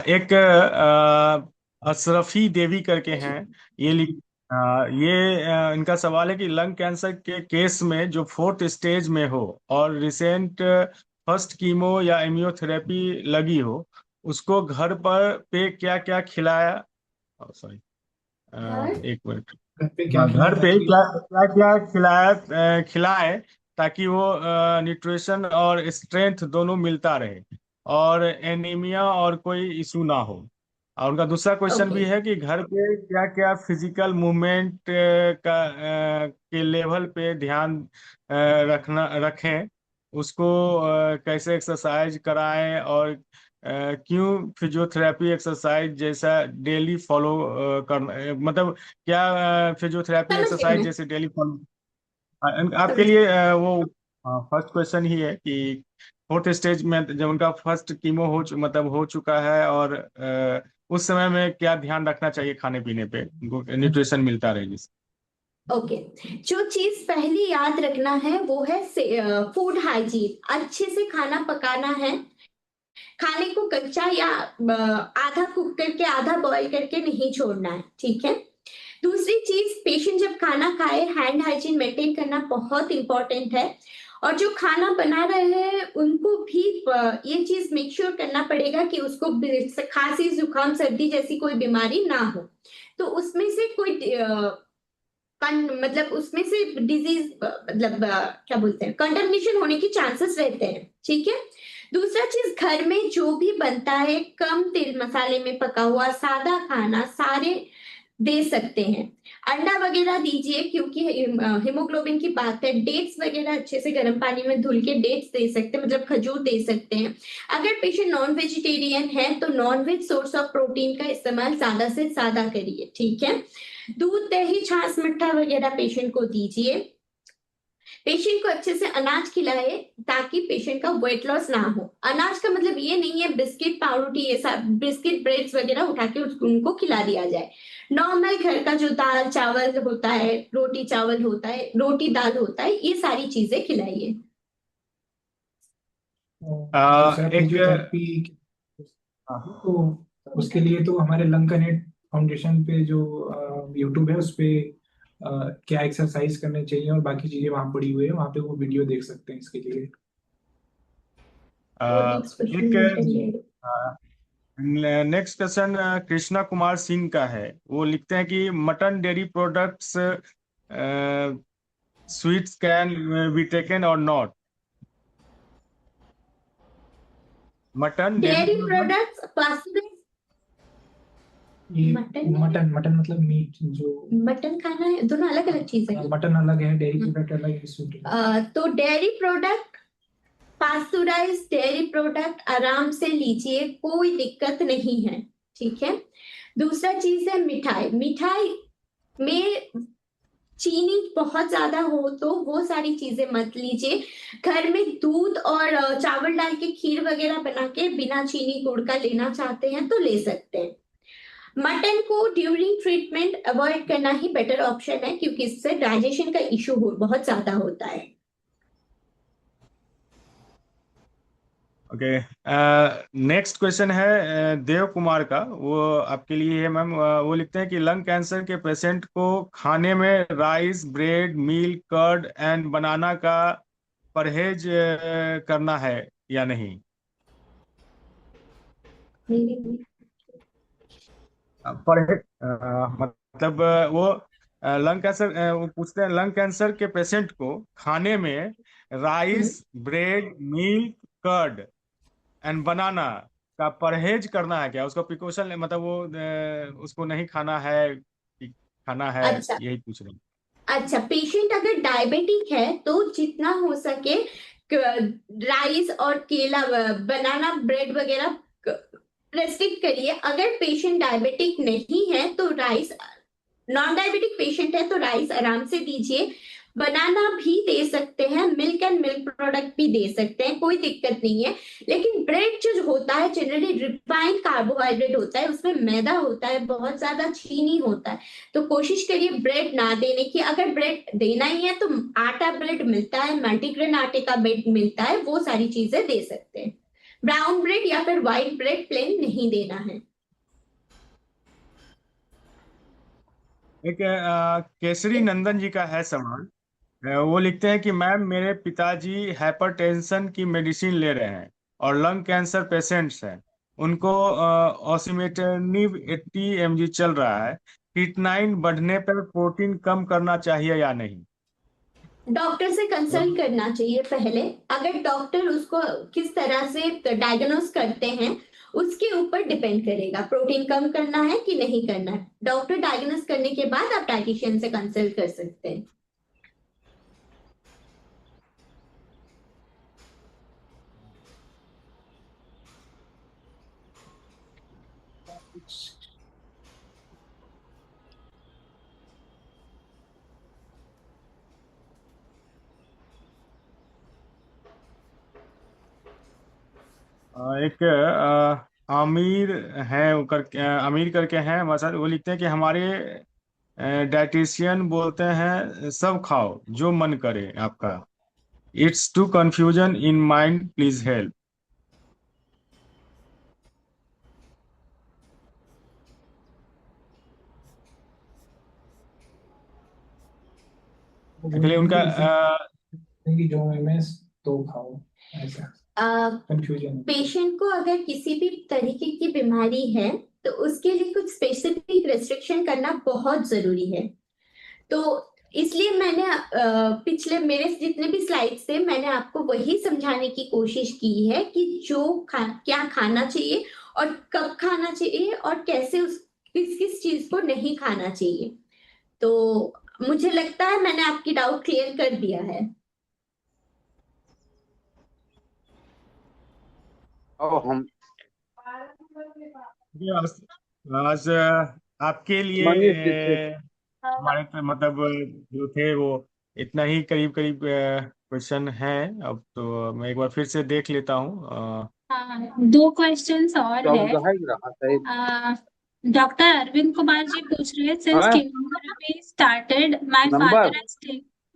एक अशरफी देवी करके हैं, ये लिख ये इनका सवाल है कि लंग कैंसर के केस में जो 4th स्टेज में हो और रिसेंट फर्स्ट कीमो या इम्यूनोथेरेपी लगी हो, उसको घर पर पे क्या क्या खिलाया? सॉरी, एक मिनट। घर पे क्या हाँ, घर पे ताकि क्या क्या क्या खिलाए ताकि वो न्यूट्रिशन और स्ट्रेंथ दोनों मिलता रहे और एनीमिया और कोई इशू ना हो। और उनका दूसरा क्वेश्चन ओके। भी है कि घर पे क्या क्या फिजिकल मूवमेंट के लेवल पे ध्यान रखें, उसको कैसे एक्सरसाइज कराएं, और क्यों फिजियोथेरेपी एक्सरसाइज जैसा डेली फॉलो करना, मतलब क्या फिजियोथेरेपी समझ गई एक्सरसाइज मैं, जैसे डेली फॉलो आपके समझ लिए गई। वो फर्स्ट क्वेश्चन ही है कि 4th स्टेज में जब उनका फर्स्ट कीमो मतलब हो चुका है, और उस समय में क्या ध्यान रखना चाहिए खाने पीने पे, उनको न्यूट्रिशन मिलता रहे जिससे। ओके, जो चीज पहली याद रखना है वो है फूड हाइजीन। अच्छे से खाना पकाना है, खाने को कच्चा या आधा कुक करके आधा बॉईल करके नहीं छोड़ना है, ठीक है। दूसरी चीज, पेशेंट जब खाना खाए हैंड हाइजीन मेंटेन करना बहुत इंपॉर्टेंट है। और जो खाना बना रहे हैं उनको भी ये चीज मेक श्योर करना पड़ेगा कि उसको खांसी जुकाम सर्दी जैसी कोई बीमारी ना हो, तो उसमें से कोई मतलब उसमें से डिजीज मतलब क्या बोलते हैं, कंटामिनेशन होने की चांसेस रहते हैं, ठीक है। दूसरा चीज, घर में जो भी बनता है कम तेल मसाले में पका हुआ सादा खाना, सारे दे सकते हैं। अंडा वगैरह दीजिए, क्योंकि हीमोग्लोबिन की बात है। डेट्स वगैरह अच्छे से गर्म पानी में धुल के डेट्स दे सकते हैं, मतलब खजूर दे सकते हैं। अगर पेशेंट नॉन वेजिटेरियन है तो non veg source of protein का इस्तेमाल ज्यादा से ज्यादा करिए, ठीक है। दूध, दही, छाछ, मट्ठा वगैरह पेशेंट को दीजिए। पेशेंट को अच्छे से अनाज खिलाए ताकि पेशेंट का वेट लॉस ना हो। अनाज का मतलब ये नहीं है बिस्किट, पाउरुटी, ये सब बिस्किट, ब्रेड्स वगैरह उठा के उनको खिला दिया जाए। नॉर्मल घर का जो दाल चावल होता है, रोटी चावल होता है, रोटी दाल होता है, ये सारी चीजें खिलाइए। दूसरा एक फिजियोथेरेपी तो उसके लिए तो हमारे लंका नेट फाउंडेशन पे जो यूट्यूब है उस पे क्या एक्सरसाइज करने चाहिए और बाकी चीजें वहां पड़ी हुई है, वहां पे वो वीडियो देख सकते हैं इसके लिए। एक नेक्स्ट क्वेश्चन कृष्णा कुमार सिंह का है। वो लिखते हैं कि mutton dairy products sweets can be taken or not. Mutton dairy dairy product products, ये मटन मटन मटन मतलब मीट, जो मटन खाना है, दोनों अलग अलग चीज है। मटन अलग है, डेयरी प्रोडक्ट अलग है, स्वीट तो डेयरी प्रोडक्ट, पास्चुराइज डेयरी प्रोडक्ट आराम से लीजिए, कोई दिक्कत नहीं है, ठीक है। दूसरा चीज है मिठाई। मिठाई में चीनी बहुत ज्यादा हो तो वो सारी चीजें मत लीजिए। घर में दूध और चावल डाल के खीर वगैरह बना के बिना चीनी गुड़ का लेना चाहते हैं तो ले सकते हैं। मटन को ड्यूरिंग ट्रीटमेंट अवॉइड करना ही बेटर ऑप्शन है, क्योंकि इससे डाइजेशन का इशू बहुत ज्यादा होता है। ओके। नेक्स्ट क्वेश्चन है देव कुमार का, वो आपके लिए है मैम। वो लिखते हैं कि लंग कैंसर के पेशेंट को खाने में rice, bread, milk, curd and banana का परहेज करना है या नहीं। परहेज मतलब वो लंग कैंसर, वो पूछते हैं लंग कैंसर के पेशेंट को खाने में rice, bread, milk, curd and banana का परहेज करना है क्या, उसको प्रिकॉशन, मतलब वो उसको नहीं खाना है कि खाना है, अच्छा, यही पूछ रहे हैं। अच्छा, पेशेंट अगर डायबिटिक है तो जितना हो सके राइस और केला, बनाना, ब्रेड वगैरह रेस्ट्रिक्ट करिए। अगर पेशेंट डायबिटिक नहीं है तो राइस, नॉन डायबिटिक पेशेंट है तो राइस आराम से दीजिए। बनाना भी दे सकते हैं, मिल्क एंड मिल्क प्रोडक्ट भी दे सकते हैं, कोई दिक्कत नहीं है। लेकिन ब्रेड जो होता है जनरली रिफाइंड कार्बोहाइड्रेट होता है, उसमें मैदा होता है, बहुत ज्यादा चीनी होता है, तो कोशिश करिए ब्रेड ना देने की। अगर ब्रेड देना ही है तो आटा ब्रेड मिलता है, मल्टीग्रेन आटे का ब्रेड मिलता है, वो सारी चीजें दे सकते हैं। ब्राउन ब्रेड या फिर व्हाइट ब्रेड प्लेन नहीं देना है। एक केसरी नंदन जी का है सवाल। वो लिखते हैं कि मैम मेरे पिताजी हाइपरटेंशन की मेडिसिन ले रहे हैं और लंग कैंसर पेशेंट्स हैं। उनको ऑसिमेटनिब 80 mg चल रहा है। क्रिएटिनिन बढ़ने पर प्रोटीन कम करना चाहिए या नहीं। डॉक्टर से कंसल्ट करना चाहिए पहले। अगर डॉक्टर उसको किस तरह से डायग्नोस करते हैं उसके ऊपर डिपेंड करेगा, प्रोटीन कम करना है कि नहीं करना है। डॉक्टर डायग्नोस करने के बाद आप डाइटिशियन से कंसल्ट कर सकते हैं। एक आमिर हैं, वो आमिर करके हैं हमारे साथ। वो लिखते हैं कि हमारे डाइटिशियन बोलते हैं सब खाओ जो मन करे आपका। It's to confusion in mind, please help. Actually उनका कि जो एमएस तो खाओ, ऐसा कंफ्यूजन। पेशेंट को अगर किसी भी तरीके की बीमारी है तो उसके लिए कुछ स्पेसिफिक रेस्ट्रिक्शन करना बहुत जरूरी है। तो इसलिए मैंने पिछले मेरे जितने भी स्लाइड्स थे मैंने आपको वही समझाने की कोशिश की है कि क्या खाना चाहिए और कब खाना चाहिए और कैसे किस किस चीज को नहीं खाना चाहिए। तो मुझे लगता है मैंने आपकी डाउट क्लियर कर दिया है। और हम जी, आज आपके लिए मनीष जी थे। हमारे तो मतलब जो थे वो इतना ही करीब करीब क्वेश्चन है। अब तो मैं एक बार फिर से देख लेता हूँ। हाँ, दो क्वेश्चंस और तो है। अब रह ही रहा था डॉक्टर अरविंद कुमार जी पूछ रहे हैं, सिंस हाँ chemotherapy started my number father has,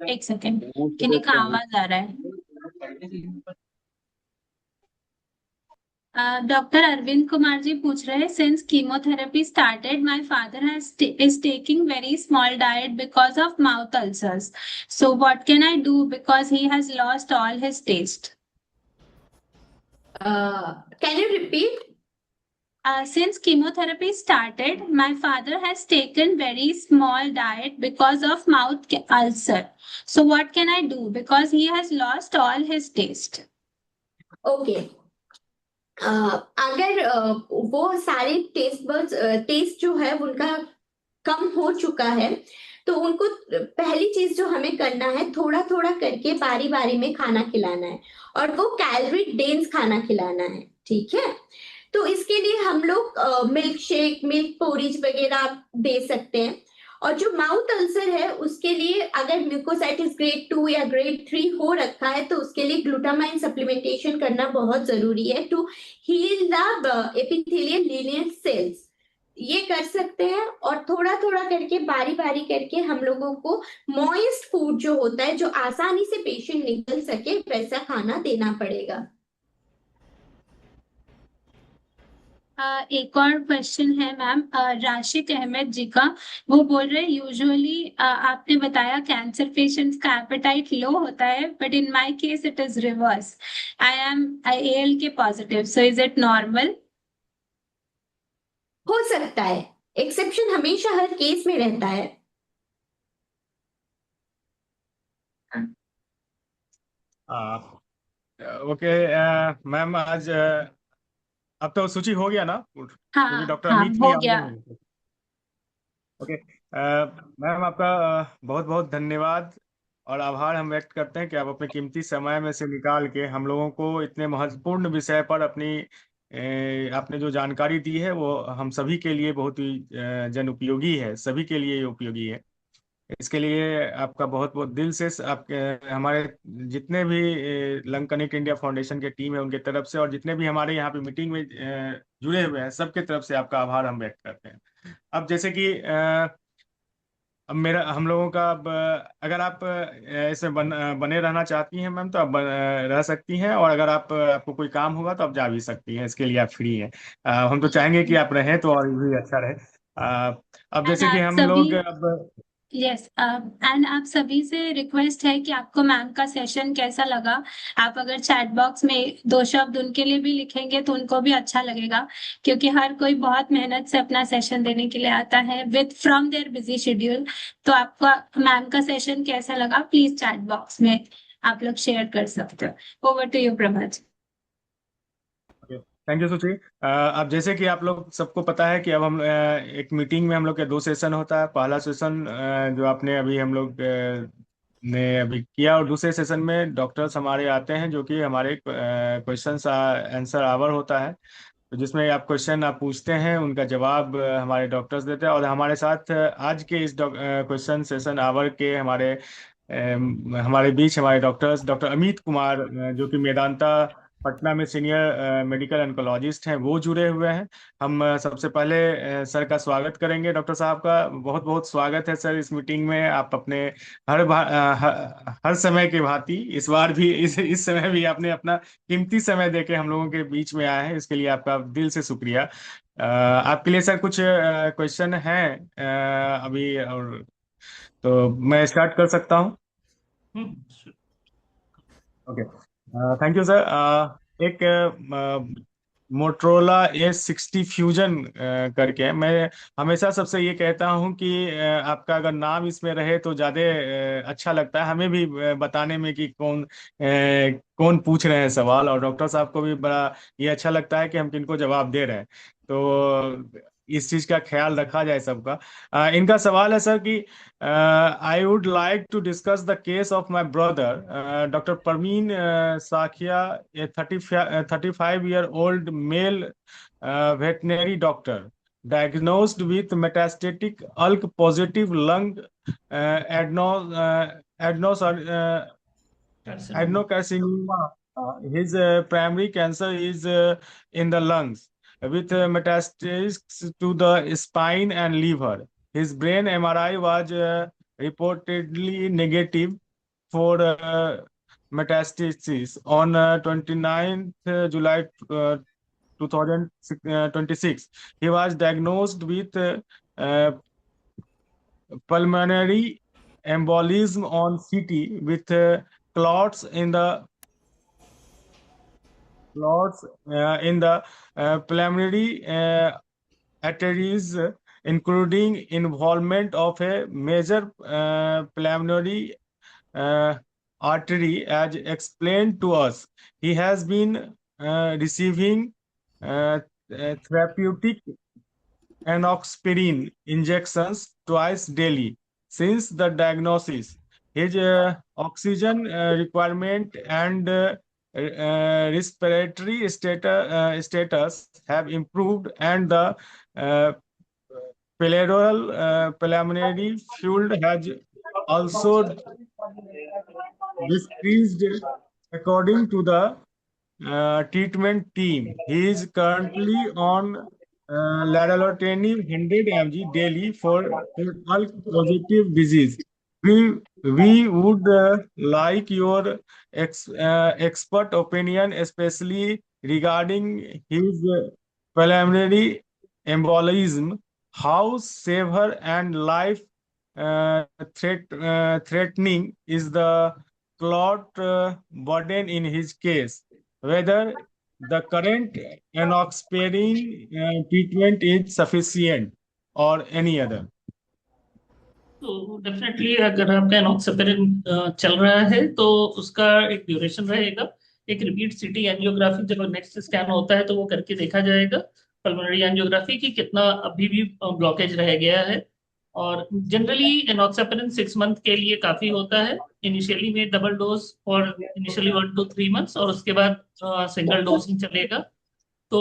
एक सेकेंड, पूछ किन्हीं का देते हैं। आवाज आ रहा है। डॉक्टर अरविंद कुमार जी पूछ रहे हैं, since chemotherapy started my father has is taking very small diet because of mouth ulcers, so what can I do because he has lost all his taste. Can you repeat? Since chemotherapy started, my father has taken very small diet because of mouth ulcer. So what can I do? Because he has lost all his taste. Okay. अगर वो सारे टेस्ट जो है उनका कम हो चुका है, तो उनको पहली चीज जो हमें करना है, थोड़ा थोड़ा करके बारी बारी में खाना खिलाना है, और वो कैलोरी डेंस खाना खिलाना है। ठीक है? तो इसके लिए हम लोग मिल्क शेक, मिल्क पोरीज वगैरह दे सकते हैं। और जो माउथ अल्सर है उसके लिए अगर म्यूकोसाइटिस ग्रेड 2 या ग्रेड 3 हो रखा है, तो उसके लिए ग्लूटामाइन सप्लीमेंटेशन करना बहुत जरूरी है to heal the epithelial linear cells. ये कर सकते हैं, और थोड़ा थोड़ा करके बारी बारी करके हम लोगों को मॉइस्ट फूड जो होता है, जो आसानी से पेशेंट निकल सके, वैसा खाना देना पड़ेगा। एक और क्वेश्चन है मैम, राशिक अहमद जी का। वो बोल रहे हैं, यूजुअली आपने बताया कैंसर पेशेंट्स का एपेटाइट लो होता है, but in my case it is reverse. I am AL के positive, so is it normal? हो सकता है, एक्सेप्शन हमेशा हर केस में रहता है। ओके मैम, आज अब तो सूची हो गया ना, क्योंकि हाँ डॉक्टर हाँ, अमित भी हो आ गया। गए हैं। ओके मैम, आपका बहुत बहुत धन्यवाद और आभार हम व्यक्त करते हैं कि आप अपने कीमती समय में से निकाल के हम लोगों को इतने महत्वपूर्ण विषय पर अपनी आपने जो जानकारी दी है वो हम सभी के लिए बहुत ही जन उपयोगी है, सभी के लिए ये उपयोगी है। इसके लिए आपका बहुत बहुत दिल से आपके हमारे जितने भी लंग कनेक्ट इंडिया फाउंडेशन के टीम है उनके तरफ से, और जितने भी हमारे यहाँ पे मीटिंग में जुड़े हुए हैं सबके तरफ से आपका आभार हम व्यक्त करते हैं। अब जैसे कि अब मेरा हम लोगों का अब अगर आप इसमें बने रहना चाहती हैं मैम, तो आप रह सकती हैं, और अगर आपको कोई काम होगा तो आप जा भी सकती हैं, इसके लिए आप फ्री हैं। हम तो चाहेंगे कि आप रहें तो और भी अच्छा रहे। अब एंड जैसे कि आप हम सभी, लोग अब यस, एंड आप सभी से रिक्वेस्ट है कि आपको मैम का सेशन कैसा लगा। आप अगर चैट बॉक्स में दो शब्द उनके लिए भी लिखेंगे तो उनको भी अच्छा लगेगा, क्योंकि हर कोई बहुत मेहनत से अपना सेशन देने के लिए आता है with from their busy schedule. तो आपका मैम का सेशन कैसा लगा, प्लीज चैट बॉक्स में आप लोग शेयर कर सकते हो। Over to you Prabhat. Thank you Suchi. अब जैसे कि आप लोग सबको पता है कि अब हम एक मीटिंग में हम लोग के दो सेशन होता है। पहला सेशन जो आपने अभी हम लोग ने अभी किया, और दूसरे सेशन में डॉक्टर्स हमारे आते हैं जो कि हमारे क्वेश्चन आंसर आवर होता है। तो जिसमें आप क्वेश्चन आप पूछते हैं, उनका जवाब हमारे डॉक्टर्स देते हैं। और हमारे साथ आज के इस क्वेश्चन सेशन आवर के हमारे बीच हमारे डॉक्टर्स डॉक्टर अमित कुमार जो कि मेदांता पटना में सीनियर मेडिकल ऑन्कोलॉजिस्ट हैं, वो जुड़े हुए हैं। हम सबसे पहले सर का स्वागत करेंगे। डॉक्टर साहब का बहुत बहुत स्वागत है सर इस मीटिंग में। आप अपने हर समय के भांति इस बार भी इस समय भी आपने अपना कीमती समय देके हम लोगों के बीच में आए हैं, इसके लिए आपका दिल से शुक्रिया। आपके लिए सर कुछ क्वेश्चन हैं अभी, और तो मैं स्टार्ट कर सकता हूँ। Okay, thank you sir. एक मोटरोला A60 फ्यूजन करके है। मैं हमेशा सबसे ये कहता हूँ कि आपका अगर नाम इसमें रहे तो ज़्यादा अच्छा लगता है हमें भी बताने में कि कौन पूछ रहे हैं सवाल, और डॉक्टर साहब को भी बड़ा ये अच्छा लगता है कि हम किनको जवाब दे रहे हैं। तो इस चीज का ख्याल रखा जाए सबका। इनका सवाल है सर कि I would like to discuss the case of my brother doctor Parveen Sakhiya, a 35-year-old male veterinary doctor diagnosed with metastatic ALK positive lung adenocarcinoma. His primary cancer is in the lungs, with metastasis to the spine and liver. His brain MRI was reportedly negative for metastasis on 29th July 2026. He was diagnosed with pulmonary embolism on CT with clots in the pulmonary arteries, including involvement of a major pulmonary artery, as explained to us. He has been receiving therapeutic enoxaparin injections twice daily since the diagnosis. His oxygen requirement and respiratory status have improved, and the uh, pulmonary fluid has also decreased according to the treatment team. He is currently on Ladalotinib 100 mg daily for ALK positive disease. We would like your expert opinion, especially regarding his pulmonary embolism. How severe and life threatening is the clot burden in his case? Whether the current enoxaparin treatment is sufficient or any other? तो डेफिनेटली अगर आपका एनॉक्सिपेरिन चल रहा है तो उसका एक ड्यूरेशन रहेगा। एक रिपीट सिटी एंजियोग्राफी जब नेक्स्ट स्कैन होता है तो वो करके देखा जाएगा पल्मोनरी एंजियोग्राफी की कितना अभी भी ब्लॉकेज रह गया है। और जनरली एनॉक्सिपेरिन 6 मंथ के लिए काफी होता है। इनिशियली में डबल डोज और इनिशियली 1 to 3 months और उसके बाद सिंगल डोज ही चलेगा। तो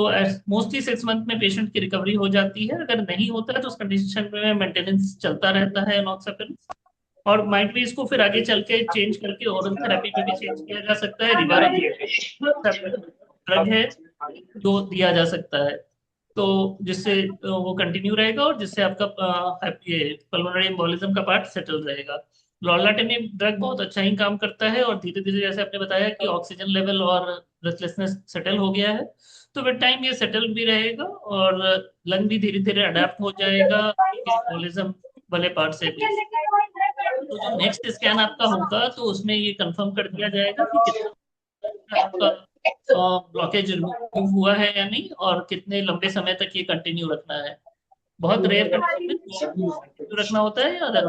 मोस्टली 6 मंथ में पेशेंट की रिकवरी हो जाती है। अगर नहीं होता है तो उस कंडीशन में मेंटेनेंस चलता रहता है एनॉक्सिपेरिन। और माइट भी इसको फिर आगे चल के चेंज करके ओरल थेरेपी में भी चेंज किया जा सकता है। रिवारोक्स ड्रग है जो दिया जा सकता है तो जिससे वो कंटिन्यू रहेगा और जिससे आपका ये पल्मोनरी एम्बोलिज्म का पार्ट सेटल रहेगा। लॉर्लाटिनिब ड्रग बहुत अच्छा ही काम करता है और धीरे धीरे जैसे आपने बताया कि ऑक्सीजन लेवल और ब्रेथलेसनेस सेटल हो गया है तो विद टाइम ये सेटल भी रहेगा और लंग भी धीरे धीरे अडेप्ट हो जाएगा एम्बोलिज्म वाले पार्ट से भी। तो जो नेक्स्ट स्कैन आपका होगा तो उसमें ये कंफर्म कर दिया जाएगा कि कितना आपका ब्लॉकेज रिमूव हुआ है या नहीं और कितने लंबे समय तक ये कंटिन्यू रखना है। बहुत रेयर कंडीशन में रखना होता है या अदर।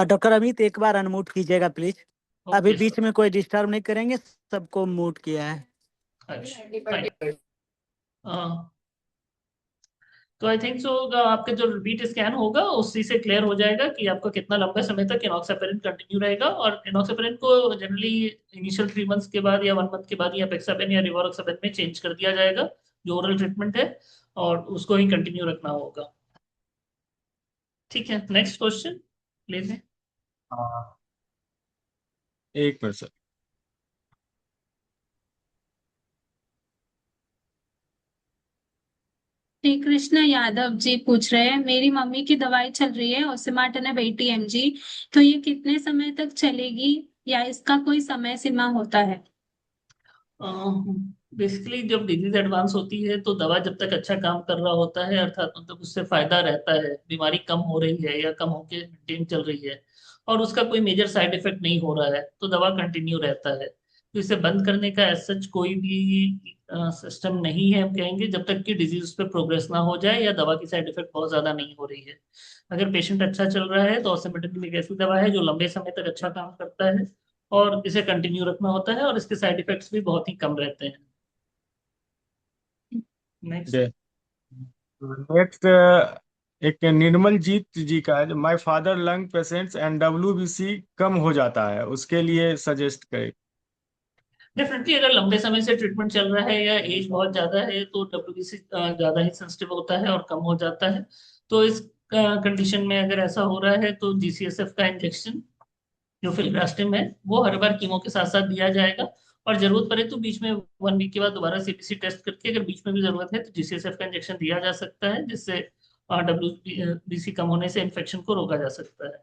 डॉक्टर अमित एक बार अनम्यूट कीजिएगा प्लीज। अभी ओके बीच में कोई डिस्टर्ब नहीं करेंगे, सबको म्यूट किया है। तो आई थिंक सो आपका जो रिपीट स्कैन होगा उसी से क्लियर हो जाएगा कि आपका कितना लंबे समय तक एनॉक्सिपेरिन कंटिन्यू रहेगा। और एनॉक्सिपेरिन को जनरली इनिशियल 3 मंथ्स के बाद या 1 मंथ के बाद या पेक्सापेन या रिवारोक्सापेन में चेंज कर दिया जाएगा जो ओरल ट्रीटमेंट है और उसको ही कंटिन्यू रखना होगा। ठीक है, नेक्स्ट क्वेश्चन प्लीज। एक मिनट सर। श्री कृष्ण यादव जी पूछ रहे हैं, मेरी मम्मी की दवाई चल रही है ओसिमाटनेब 80 mg, तो ये कितने समय तक चलेगी या इसका कोई समय सीमा होता है? बेसिकली जब डिजीज एडवांस होती है तो दवा जब तक अच्छा काम कर रहा होता है अर्थात मतलब उससे फायदा रहता है, बीमारी कम हो रही है या कम होके मेंटेन चल रही है और उसका कोई मेजर साइड इफेक्ट नहीं हो रहा है तो दवा कंटिन्यू रहता है। तो इसे बंद करने का एज सच कोई भी सिस्टम नहीं है हम कहेंगे जब तक कि डिजीज उस पर प्रोग्रेस ना हो जाए या दवा की साइड इफेक्ट बहुत ज्यादा नहीं हो रही है। अगर पेशेंट अच्छा चल रहा है तो ऑसिमेट्रिक एक ऐसी दवा है जो लंबे समय तक अच्छा काम करता है और इसे कंटिन्यू रखना होता है और इसके साइड इफेक्ट्स भी बहुत ही कम रहते हैं। नेक्स्ट। नेक्स्ट एक निर्मल जीत जी का है, my father lung patients and WBC कम हो जाता है, उसके लिए सजेस्ट करें। डेफिनेटली अगर लंबे समय से ट्रीटमेंट चल रहा है या एज बहुत ज्यादा है तो WBC ज्यादा ही सेंसिटिव होता है और कम हो जाता है। तो इस कंडीशन में अगर ऐसा हो रहा है तो GCSF का इंजेक्शन जो फिल्ग्रास्टिम है वो हर बार कीमो के साथ साथ दिया जाएगा। और जरूरत पड़े तो बीच में 1 वीक के बाद दोबारा CBC टेस्ट करके अगर बीच में भी जरूरत है तो GCSF का इंजेक्शन दिया जा सकता है, जिससे WBC कम होने से इन्फेक्शन को रोका जा सकता है।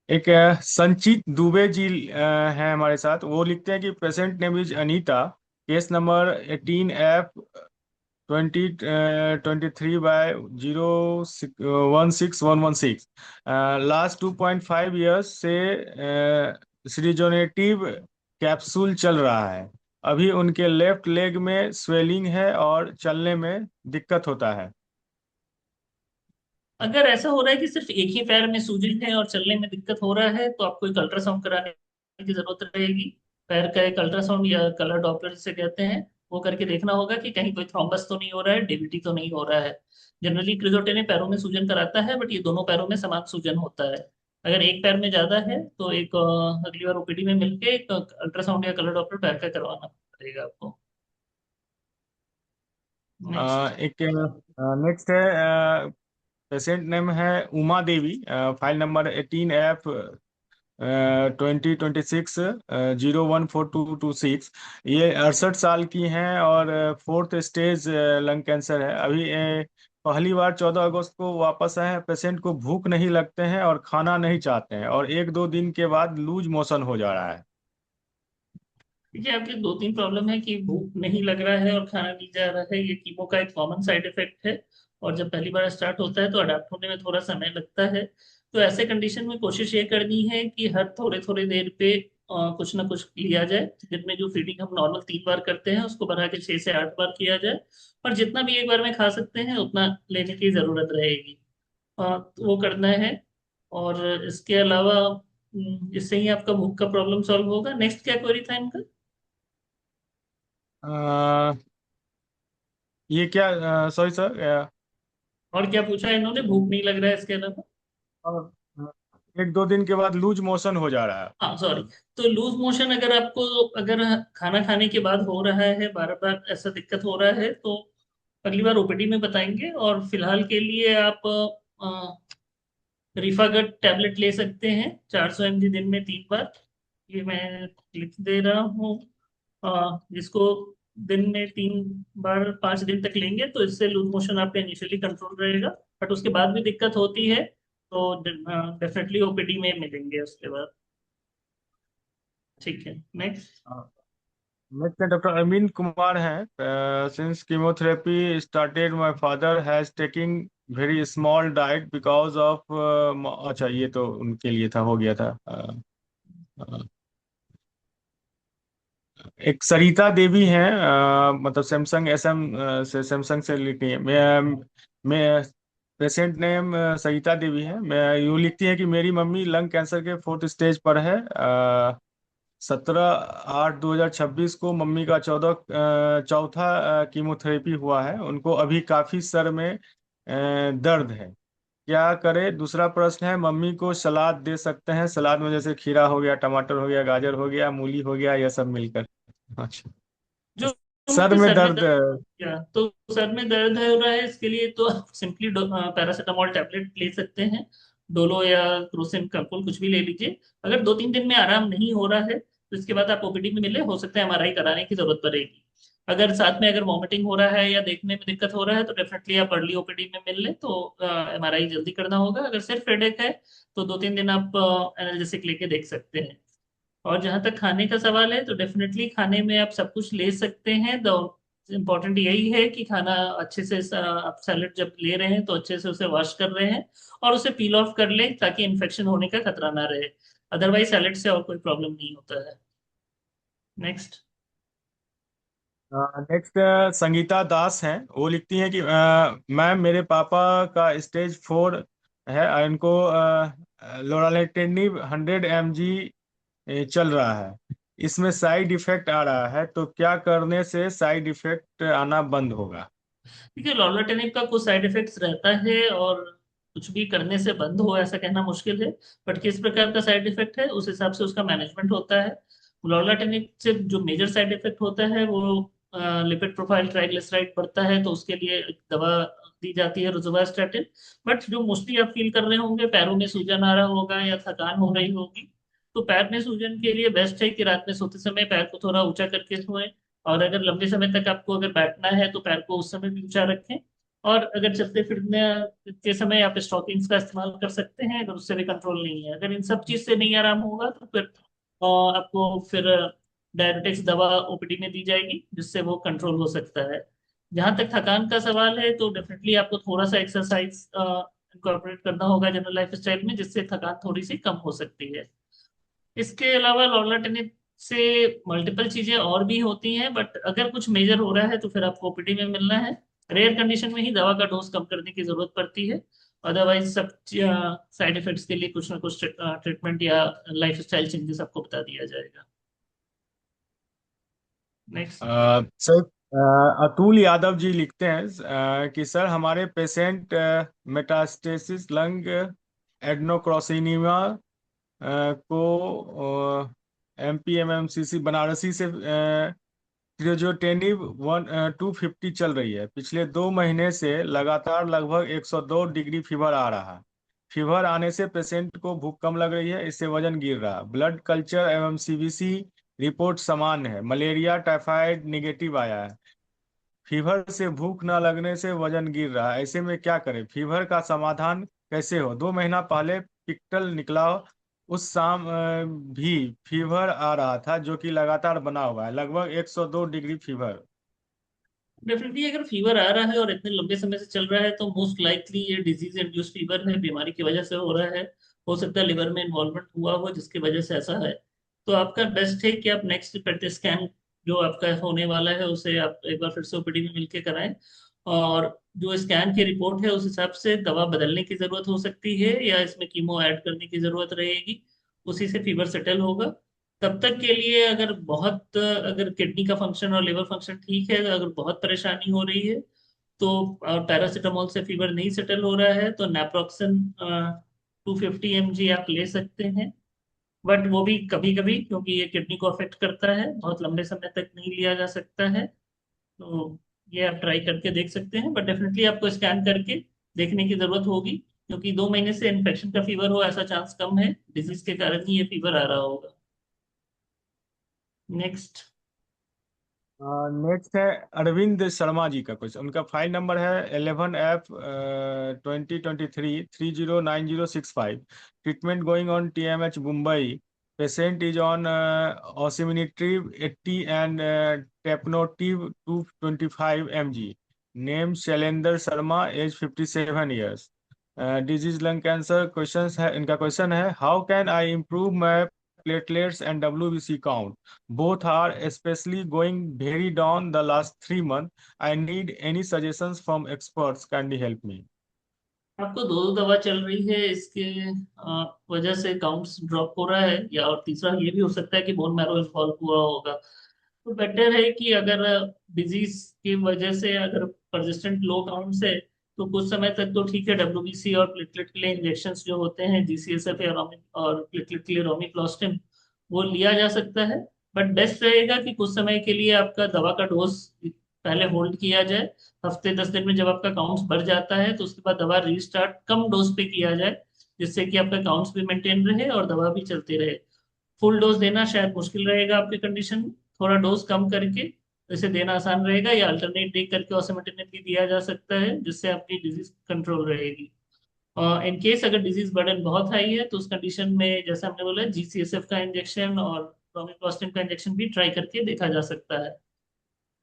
एक संचित दुबे जी हैं हमारे साथ, वो लिखते हैं कि patient name is Anita, case number 18F23/016116, last 2.5 years से सिरिजोनेटिव कैप्सूल चल रहा है। अभी उनके लेफ्ट लेग में स्वेलिंग है और चलने में दिक्कत होता है। अगर ऐसा हो रहा है कि सिर्फ एक ही पैर में सूजन है और चलने में दिक्कत हो रहा है तो आपको एक अल्ट्रासाउंड कराने की जरूरत रहेगी। पैर का एक अल्ट्रासाउंड या कलर डॉपलर जिसे कहते हैं वो करके देखना होगा कि कहीं कोई थ्रोम्बस तो नहीं हो रहा है, DVT तो नहीं हो रहा है। जनरली क्रिजोटेनी पैरों में सूजन कराता है, बट ये दोनों पैरों में समान सूजन होता है। अगर एक पैर में ज्यादा है तो एक अगली बार OPD में मिलके एक अल्ट्रासाउंड या कलर डॉपलर पैर का करवाना पड़ेगा आपको। नेक्स्ट। एक नेक्स्ट है, पेशेंट नेम है Uma Devi, file number 18F2026 ये 68 साल की हैं और 4th स्टेज लंग कैंसर है। अभी पहली बार 14 अगस्त को वापस आए हैं। पेशेंट को भूख नहीं लगते हैं और खाना नहीं चाहते हैं और 1-2 दिन के बाद लूज मोशन हो जा रहा है। देखिए आपके दो तीन प्रॉब्लम है कि भूख नहीं लग रहा है और खाना नहीं जा रहा है, ये कीमो का एक कॉमन साइड इफेक्ट है। और जब पहली बार स्टार्ट होता है तो अडाप्ट होने में थोड़ा समय लगता है। तो ऐसे कंडीशन में कोशिश ये करनी है कि हर थोड़े थोड़े देर पे कुछ ना कुछ लिया जाए। दिन में जो फीडिंग हम नॉर्मल 3 बार करते हैं उसको बढ़ा के 6 से 8 बार किया जाए। और जितना भी एक बार में खा सकते हैं उतना लेने की जरूरत रहेगी। तो वो करना है। और इसके अलावा इससे ही आपका भूख का प्रॉब्लम सॉल्व होगा। नेक्स्ट क्या क्वेरी था इनका? अ, ये क्या, सॉरी सर, और क्या पूछा इन्होंने? भूख नहीं लग रहा है इसके अलावा? 1-2 दिन के बाद लूज मोशन हो जा रहा है। हाँ सॉरी। तो लूज मोशन अगर आपको अगर खाना खाने के बाद हो रहा है, बार बार ऐसा दिक्कत हो रहा है तो अगली बार OPD में बताएंगे। और फिलहाल के लिए आप रिफागट टैबलेट ले सकते हैं 400 mg दिन में 3 बार। ये मैं लिख दे रहा हूँ। जिसको दिन में 3 बार 5 दिन तक लेंगे तो इससे लूज मोशन आपका इनिशियली कंट्रोल रहेगा। बट उसके बाद भी दिक्कत होती है तो डेफिनेटली OPD में मिलेंगे उसके बाद। ठीक है। नेक्स्ट। नेक्स्ट डॉक्टर अमीन कुमार हैं, since chemotherapy started my father has taking very small diet because of, अच्छा ये तो उनके लिए था, हो गया था। अ, एक सरिता देवी हैं, मतलब सैमसंग से सैमसंग से लिखी है। मैं पेशेंट नेम सरिता देवी है। मैं यूँ लिखती है कि मेरी मम्मी लंग कैंसर के 4th स्टेज पर है। 17/8/2026 को मम्मी का चौथा कीमोथेरेपी हुआ है। उनको अभी काफी सर में दर्द है, क्या करे? दूसरा प्रश्न है, मम्मी को सलाद दे सकते हैं? सलाद में जैसे खीरा हो गया, टमाटर हो गया, गाजर हो गया, मूली हो गया, यह सब मिलकर। अच्छा। जो सर उनके में सर में दर्द। दर्द या तो सर में दर्द हो रहा है इसके लिए तो आप सिंपली पैरासीटामोल टैबलेट ले सकते हैं। डोलो या क्रोसिन कैप्सूल कुछ भी ले लीजिए। अगर 2-3 दिन में आराम नहीं हो रहा है तो इसके बाद आप OPD में मिले, हो सकता है MRI कराने की जरूरत पड़ेगी। अगर साथ में अगर वॉमिटिंग हो रहा है या देखने में दिक्कत हो रहा है तो डेफिनेटली आप अर्ली OPD में मिल लें तो MRI जल्दी करना होगा। अगर सिर्फ हेडेक है तो 2-3 दिन आप एनाल्जेसिक लेके देख सकते हैं। और जहां तक खाने का सवाल है तो डेफिनेटली खाने में आप सब कुछ ले सकते हैं। द इम्पोर्टेंट यही है कि खाना अच्छे से आप सैलेड जब ले रहे हैं तो अच्छे से उसे वॉश कर रहे हैं और उसे पील ऑफ कर लें ताकि इन्फेक्शन होने का खतरा ना रहे। अदरवाइज सैलेड से और कोई प्रॉब्लम नहीं होता है। नेक्स्ट। नेक्स्ट संगीता दास हैं, वो लिखती हैं कि मैम मेरे पापा का स्टेज 4 है और इनको लोरालिटेनिब 100 mg चल रहा है। इसमें साइड इफेक्ट आ रहा है, तो क्या करने से साइड इफेक्ट आना बंद होगा? देखिए, लॉर्लाटेनिक का कुछ साइड इफेक्ट्स रहता है और कुछ भी करने से बंद हो ऐसा कहना मुश्किल है। बट किस प्रकार का साइड इफेक्ट है उस हिसाब से उसका मैनेजमेंट होता है। लॉर्लाटेनिक से जो मेजर साइड इफेक्ट होता है वो लिपिड प्रोफाइल ट्राइग्लिसराइड बढ़ता है, तो उसके लिए एक दवा दी जाती है रोजुवास्टैटिन। बट जो मोस्टली आप फील कर रहे होंगे, पैरों में सूजन आ रहा होगा या थकान हो रही होगी, तो पैर में सूजन के लिए बेस्ट है कि रात में सोते समय पैर को थोड़ा ऊंचा करके सोएं। और अगर लंबे समय तक आपको अगर बैठना है तो पैर को उस समय भी ऊंचा रखें। और अगर चलते फिरने के समय आप स्टॉकिंग्स का इस्तेमाल कर सकते हैं, अगर उससे भी कंट्रोल नहीं है। अगर इन सब चीज से नहीं आराम होगा तो फिर आपको फिर डायरेटिक्स दवा ओपीडी में दी जाएगी, जिससे वो कंट्रोल हो सकता है। जहां तक थकान का सवाल है तो डेफिनेटली आपको थोड़ा सा एक्सरसाइज इंकॉर्पोरेट करना होगा जनरल लाइफ स्टाइल में, जिससे थकान थोड़ी सी कम हो सकती है। इसके अलावा लॉर्लाटेनिक से मल्टीपल चीजें और भी होती हैं, बट अगर कुछ मेजर हो रहा है तो फिर आपको ओपीडी में मिलना है। रेयर कंडीशन में ही दवा का डोज कम करने की जरूरत पड़ती है। अदरवाइज सब साइड इफेक्ट्स के लिए कुछ ना कुछ ट्रीटमेंट या लाइफ स्टाइल चेंजेस आपको बता दिया जाएगा। नेक्स्ट। सर, अतुल यादव जी लिखते हैं कि सर हमारे पेशेंट मेटास्टेसिस लंग एडनोक्रोसिनिया को MPMMCC बनारसी से क्रियोजेनिक 250 चल रही है। पिछले 2 महीने से लगातार लगभग 102 डिग्री फीवर आ रहा है। फीवर आने से पेशेंट को भूख कम लग रही है, इससे वजन गिर रहा है। ब्लड कल्चर एवं CBC रिपोर्ट समान है। मलेरिया टाइफाइड निगेटिव आया है। फीवर से भूख न लगने से वजन गिर रहा है, ऐसे में क्या करें? फीवर का समाधान कैसे हो? 2 महीना पहले पिक्टल निकला, उस शाम भी फीवर आ रहा था, जो कि लगातार बना हुआ है, लगभग 102 डिग्री फीवर। डेफिनेटली अगर फीवर आ रहा है और इतने लंबे समय से चल रहा है तो मोस्ट लाइकली ये डिजीज इंड्यूस फीवर है, बीमारी की वजह से हो रहा है। हो सकता है लिवर में इन्वॉल्वमेंट हुआ हो जिसकी वजह से ऐसा है। तो आपका बेस्ट है कि आप नेक्स्ट पेट स्कैन जो आपका होने वाला है उसे आप एक बार फिर से ओपीडी में मिलकर कराएं। और जो स्कैन की रिपोर्ट है उस हिसाब से दवा बदलने की जरूरत हो सकती है या इसमें कीमो ऐड करने की जरूरत रहेगी। उसी से फीवर सेटल होगा। तब तक के लिए अगर बहुत अगर किडनी का फंक्शन और लिवर फंक्शन ठीक है, अगर बहुत परेशानी हो रही है तो पैरासीटामोल से फीवर नहीं सेटल हो रहा है तो नेप्रोक्सन 250 mg आप ले सकते हैं। बट वो भी कभी कभी, क्योंकि ये किडनी को अफेक्ट करता है, बहुत लंबे समय तक नहीं लिया जा सकता है। तो ये आप ट्राई करके देख सकते हैं, बट डेफिनेटली आपको स्कैन करके देखने की जरूरत होगी, क्योंकि 2 महीने से इन्फेक्शन का फीवर हो ऐसा चांस कम है, डिजीज के कारण ही ये फीवर आ रहा होगा। नेक्स्ट। नेक्स्ट है अरविंद शर्मा जी का क्वेश्चन। उनका फाइल नंबर है 11F 2023 309065। Treatment going on TMH Mumbai. Patient is on osimertinib 80 and टेपनोटिव 225 mg। Name Shailendra Sharma, age 57 years. Disease lung cancer. Question है, इनका क्वेश्चन है, how can I improve my platelets and WBC count? Both are especially going very down the last 3 months. I need any suggestions from experts. Kindly help me. आपको दो दो दवा चल रही है, इसके वजह से काउंट्स ड्रॉप हो रहा है, या और तीसरा ये भी हो सकता है कि बोन मैरो इन्वॉल्व हुआ होगा। तो बेटर है कि अगर डिजीज की वजह से अगर परसिस्टेंट लो काउंट्स है तो कुछ समय तक तो ठीक है, WBC और प्लेटलेट के लिए इंजेक्शंस जो होते हैं GCSF या और प्लेटलेट के लिए रोमिप्लास्टिन, वो लिया जा सकता है। बट बेस्ट रहेगा कि कुछ समय के लिए आपका दवा का डोज पहले होल्ड किया जाए। हफ्ते 10 दिन में जब आपका काउंट्स बढ़ जाता है तो उसके बाद दवा रीस्टार्ट कम डोज पे किया जाए, जिससे कि आपका काउंट्स भी मेंटेन रहे और दवा भी चलती रहे। फुल डोज देना शायद मुश्किल रहेगा आपकी कंडीशन में, थोड़ा डोज कम करके इसे देना आसान रहेगा, या अल्टरनेट डे करके ऑसिमेटिनिब भी दिया जा सकता है, जिससे आपकी डिजीज कंट्रोल रहेगी। इन केस अगर डिजीज बर्डन बहुत हाई है तो उस कंडीशन में जैसे हमने बोला GCSF का इंजेक्शन और रोमिप्लास्टिन का इंजेक्शन भी ट्राई करके देखा जा सकता है।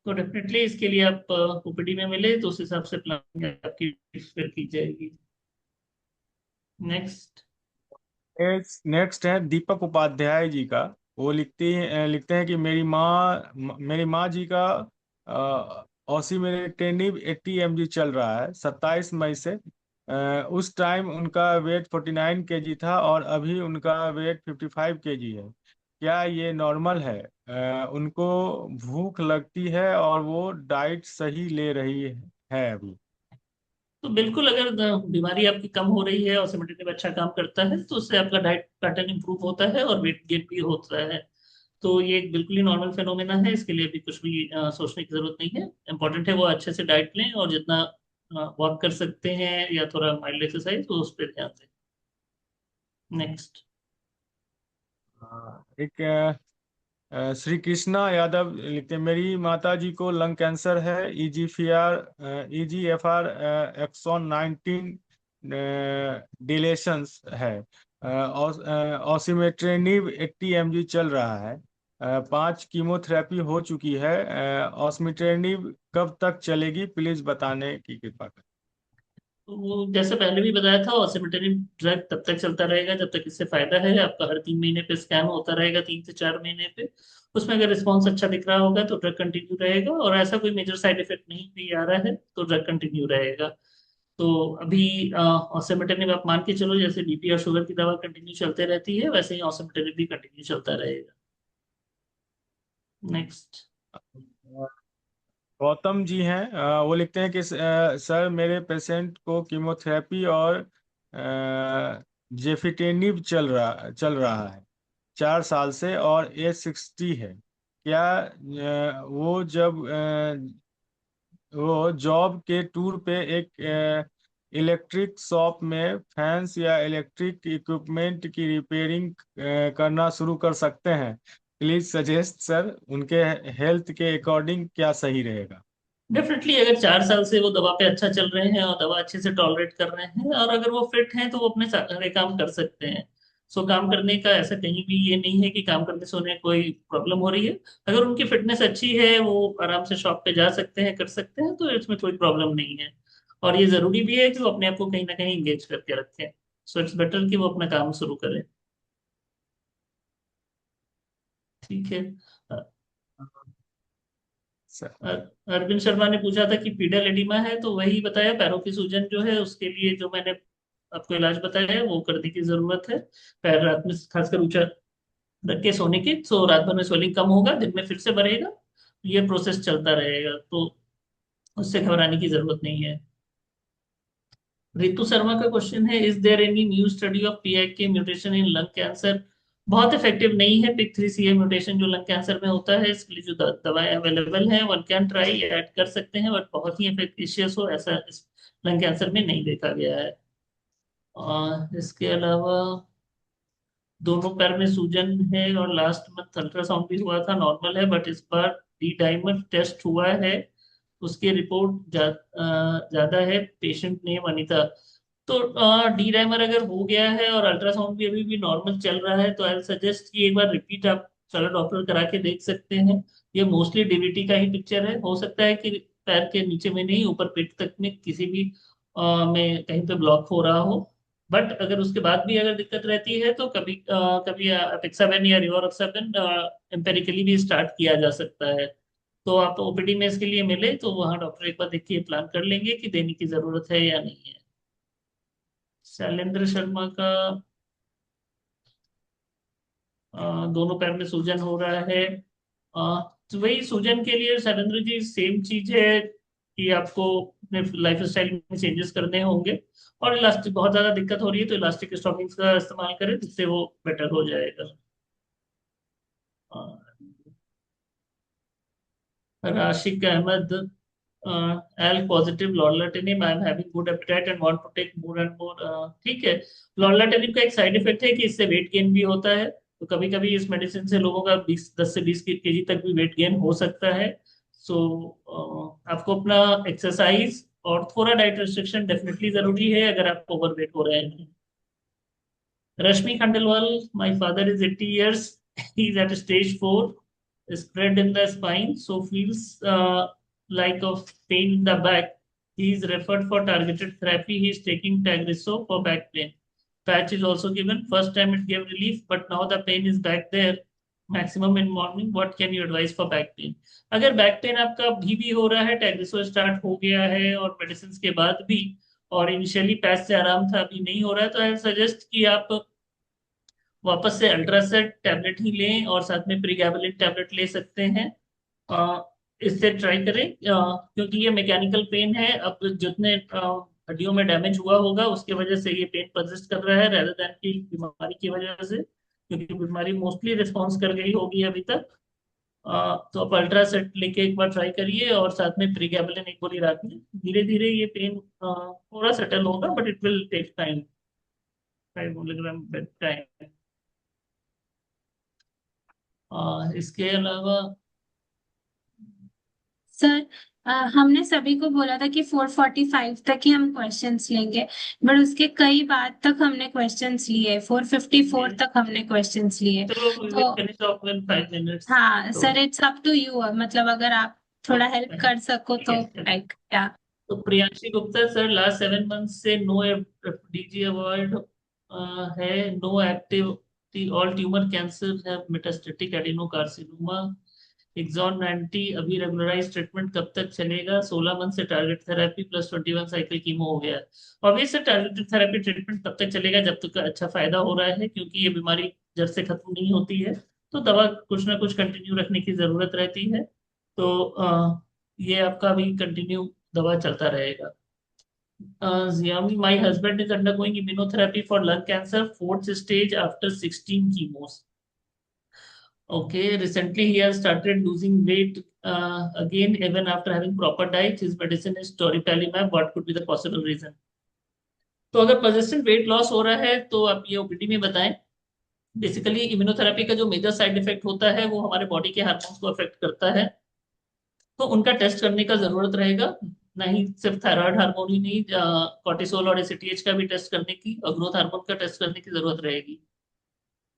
तो डेफिनेटली इसके लिए आप ओपीडी में मिले तो उस हिसाब से प्लानिंग आपकी फिर की जाएगी। नेक्स्ट। नेक्स्ट है दीपक उपाध्याय जी का। वो लिखते हैं कि मेरी माँ जी का ऑसिमेटेनिब 80 mg चल रहा है 27 मई से। उस टाइम उनका वेट 49 kg था और अभी उनका वेट 55 kg है। क्या ये नॉर्मल है? उनको भूख लगती है और वो डाइट सही ले रही है अभी? तो बिल्कुल, अगर बीमारी आपकी कम हो रही है और सिमेटेटिव अच्छा काम करता है तो उससे आपका डाइट पैटर्न इंप्रूव होता है और वेट गेन भी होता है। तो ये एक बिल्कुल ही नॉर्मल फेनोमेना है, इसके लिए भी कुछ भी सोचने की जरूरत नहीं है। इंपॉर्टेंट है वो अच्छे से डाइट लें और जितना वॉक कर सकते हैं या थोड़ा माइल्ड एक्सरसाइज तो उस पर ध्यान दें। नेक्स्ट। एक श्री कृष्णा यादव लिखते हैं, मेरी माता जी को लंग कैंसर है, EGFR एक्सॉन 19 डिलेशंस है, ऑसिमेट्रेनिव 80 mg चल रहा है, 5 कीमोथेरेपी हो चुकी है, ऑसिमेट्रेनिव कब तक चलेगी, प्लीज बताने की कृपा करें। तो वो जैसे पहले भी बताया था, ऑसिमेटरी ड्रग तब तक चलता रहेगा जब तक इससे फायदा है। आपका हर 3 महीने पे स्कैन होता रहेगा, 3 से 4 महीने पे। उसमें अगर रिस्पॉन्स अच्छा दिख रहा होगा तो ड्रग कंटिन्यू रहेगा, और ऐसा कोई मेजर साइड इफेक्ट नहीं भी आ रहा है तो ड्रग कंटिन्यू रहेगा। तो अभी ऑसिमेटरी आप मान के चलो, जैसे बीपी और शुगर की दवा कंटिन्यू चलते रहती है वैसे ही ऑसिमेटरी भी कंटिन्यू चलता रहेगा। नेक्स्ट। गौतम जी हैं, वो लिखते हैं कि सर मेरे पेशेंट को कीमोथेरेपी और जेफिटेनिव चल रहा है 4 साल से, और एज 60 है। क्या वो जॉब के टूर पे एक इलेक्ट्रिक शॉप में फैंस या इलेक्ट्रिक इक्विपमेंट की रिपेयरिंग करना शुरू कर सकते हैं? प्लीज सजेस्ट सर, उनके हेल्थ के अकॉर्डिंग क्या सही रहेगा? डेफिनेटली, अगर 4 साल से वो दवा पे अच्छा चल रहे हैं और दवा अच्छे से टॉलरेट कर रहे हैं और अगर वो फिट हैं तो वो अपने सारे काम कर सकते हैं। सो काम करने का ऐसा कहीं भी ये नहीं है कि काम करने से उन्हें कोई प्रॉब्लम हो रही है। अगर उनकी फिटनेस अच्छी है, वो आराम से शॉप पे जा सकते हैं, कर सकते हैं, तो इसमें कोई प्रॉब्लम नहीं है। और ये जरूरी भी है कि वो अपने आप को कहीं ना कहीं इंगेज करके रखें। सो इट्स बेटर कि वो अपना काम शुरू करें। ठीक है। सर। अरविंद शर्मा ने पूछा था कि पीडल एडिमा है, तो वही बताया, पैरों की सूजन जो है उसके लिए जो मैंने आपको इलाज बताया है वो करने की जरूरत है। पैर रात में खासकर ऊंचा रख के सोने की, तो रात भर में स्वेलिंग कम होगा, दिन में फिर से बढ़ेगा। ये प्रोसेस चलता रहेगा, तो उससे घबराने की जरूरत नहीं है। रितु शर्मा का क्वेश्चन है, is there any new study of PIK mutation in lung cancer? बहुत इफेक्टिव नहीं है PIK3CA म्यूटेशन जो लंग कैंसर में होता है। इसके लिए जो दवाएं अवेलेबल हैं वन कैन ट्राई, ऐड कर सकते हैं, बट बहुत ही एफिशिएंट हो ऐसा इस लंग कैंसर में नहीं देखा गया है। और इसके अलावा दोनों पैर में सूजन है और लास्ट मंथ अल्ट्रासाउंड भी हुआ था, नॉर्मल है, बट इस बार डी डाइमर टेस्ट हुआ है, उसकी रिपोर्ट ज्यादा है। Patient name Anita. तो डी डाइमर अगर हो गया है और अल्ट्रासाउंड भी अभी भी नॉर्मल चल रहा है तो आई सजेस्ट कि एक बार रिपीट आप चलो डॉक्टर करा के देख सकते हैं। ये मोस्टली DVT का ही पिक्चर है, हो सकता है कि पैर के नीचे में नहीं, ऊपर पेट तक में किसी भी में कहीं पे ब्लॉक हो रहा हो। बट अगर उसके बाद भी अगर दिक्कत रहती है तो कभी कभी अपेक्सावेन या रिवारोक्साबेन एम्पेरिकली भी स्टार्ट किया जा सकता है। तो आप OPD में इसके लिए मिले तो वहाँ डॉक्टर एक बार देखिए, प्लान कर लेंगे कि देने की जरूरत है या नहीं है। शैलेंद्र शर्मा का दोनों पैर में सूजन हो रहा है। तो वही सूजन के लिए शैलेंद्र जी सेम चीज है कि आपको अपने लाइफ स्टाइल में चेंजेस करने होंगे। और इलास्टिक बहुत ज्यादा दिक्कत हो रही है तो इलास्टिक स्टॉकिंग्स का इस्तेमाल करें, जिससे वो बेटर हो जाएगा। राशिक Ahmad, L positive lorlatinib, I am having good appetite and want to take more and more। ठीक है। लॉर्लाटेनिब का एक साइड इफेक्ट है कि इससे वेट गेन भी होता है, तो कभी कभी इस मेडिसिन से लोगों का 10 से 20 kg तक भी वेट गेन हो सकता है। सो आपको अपना एक्सरसाइज और थोड़ा डाइट रिस्ट्रिक्शन डेफिनेटली जरूरी है अगर आप ओवरवेट हो रहे हैं। Rashmi Khandelwal, my father is 80 years, he is at stage 4, spread in the spine, so feels like of pain in the back. He is referred for targeted therapy. He is taking Tagrisso for back pain. Patch is also given. First time it gave relief, but now the pain is back there. Maximum in morning. What can you advise for back pain? अगर बैक पेन आपका अभी भी हो रहा है, टैग्रिसो स्टार्ट हो गया है और मेडिसिन के बाद भी, और इनिशियली पैच से आराम था अभी नहीं हो रहा है, तो आई सजेस्ट कि आप वापस से अल्ट्रासेट टैबलेट ही लें और साथ में प्रीगैबलिन टैबलेट ले सकते हैं। इससे ट्राई करें, क्योंकि ये मैकेनिकल पेन है। अब जितने हड्डियों में डैमेज हुआ होगा उसकी वजह से ये पेन परसिस्ट कर रहा है, रेदर देन की बीमारी की वजह से, क्योंकि बीमारी मोस्टली रिस्पॉन्स कर गई होगी अभी तक। तो आप अल्ट्रासेट लेके एक बार ट्राई करिए और साथ में प्रीगैबलिन एक गोली रात में। धीरे धीरे ये पेन थोड़ा सेटल होगा, but it will take time, 5 milligram bed time. इसके अलावा सर, हमने सभी को बोला था कि 4:45 तक ही हम क्वेश्चंस लेंगे, बट उसके कई बाद तक हमने क्वेश्चंस लिए, 4:54 तक हमने क्वेश्चंस लिए। चलो तो फिनिश ऑफ इन 5 मिनट्स। हाँ तो sir, it's up to you, मतलब अगर आप थोड़ा हेल्प कर सको तो लाइक क्या। तो Priyanshi Gupta sir, last 7 month से नो डीजी अवॉइड है, no active, all tumour cancer है, मेटास्टेटिक एडिनोकार्सिनोमा, एक्सॉन 90, अभी रेगुलराइज ट्रीटमेंट कब तक चलेगा? 16 मंथ से target therapy plus 21 cycle chemo हो गया है। ऑब्वियस टारगेटेड थेरेपी ट्रीटमेंट तब तक चलेगा जब तक अच्छा फायदा हो रहा है, क्योंकि ये बीमारी जड़ से खत्म नहीं होती है। तो दवा कुछ ना कुछ कंटिन्यू रखने की जरूरत रहती है। तो ये आपका भी कंटिन्यू दवा चलता रहेगा। Xiaomi, my husband is undergoing immunotherapy for lung cancer, fourth stage after 16 chemos. Okay, recently he has started losing weight again, even after having proper diet. His medicine is toripalimab. What could be the possible reason? तो अगर persistent weight loss हो रहा है तो आप ये ओपीडी में बताएं। बेसिकली इम्यूनोथेरेपी का जो मेजर साइड इफेक्ट होता है वो हमारे बॉडी के हार्मोन्स को अफेक्ट करता है, तो उनका टेस्ट करने का जरूरत रहेगा। नहीं सिर्फ थायराइड हार्मोन ही नहीं, कॉर्टिसोल और एसीटीएच का भी टेस्ट करने की और ग्रोथ हार्मोन का टेस्ट करने की जरूरत रहेगी।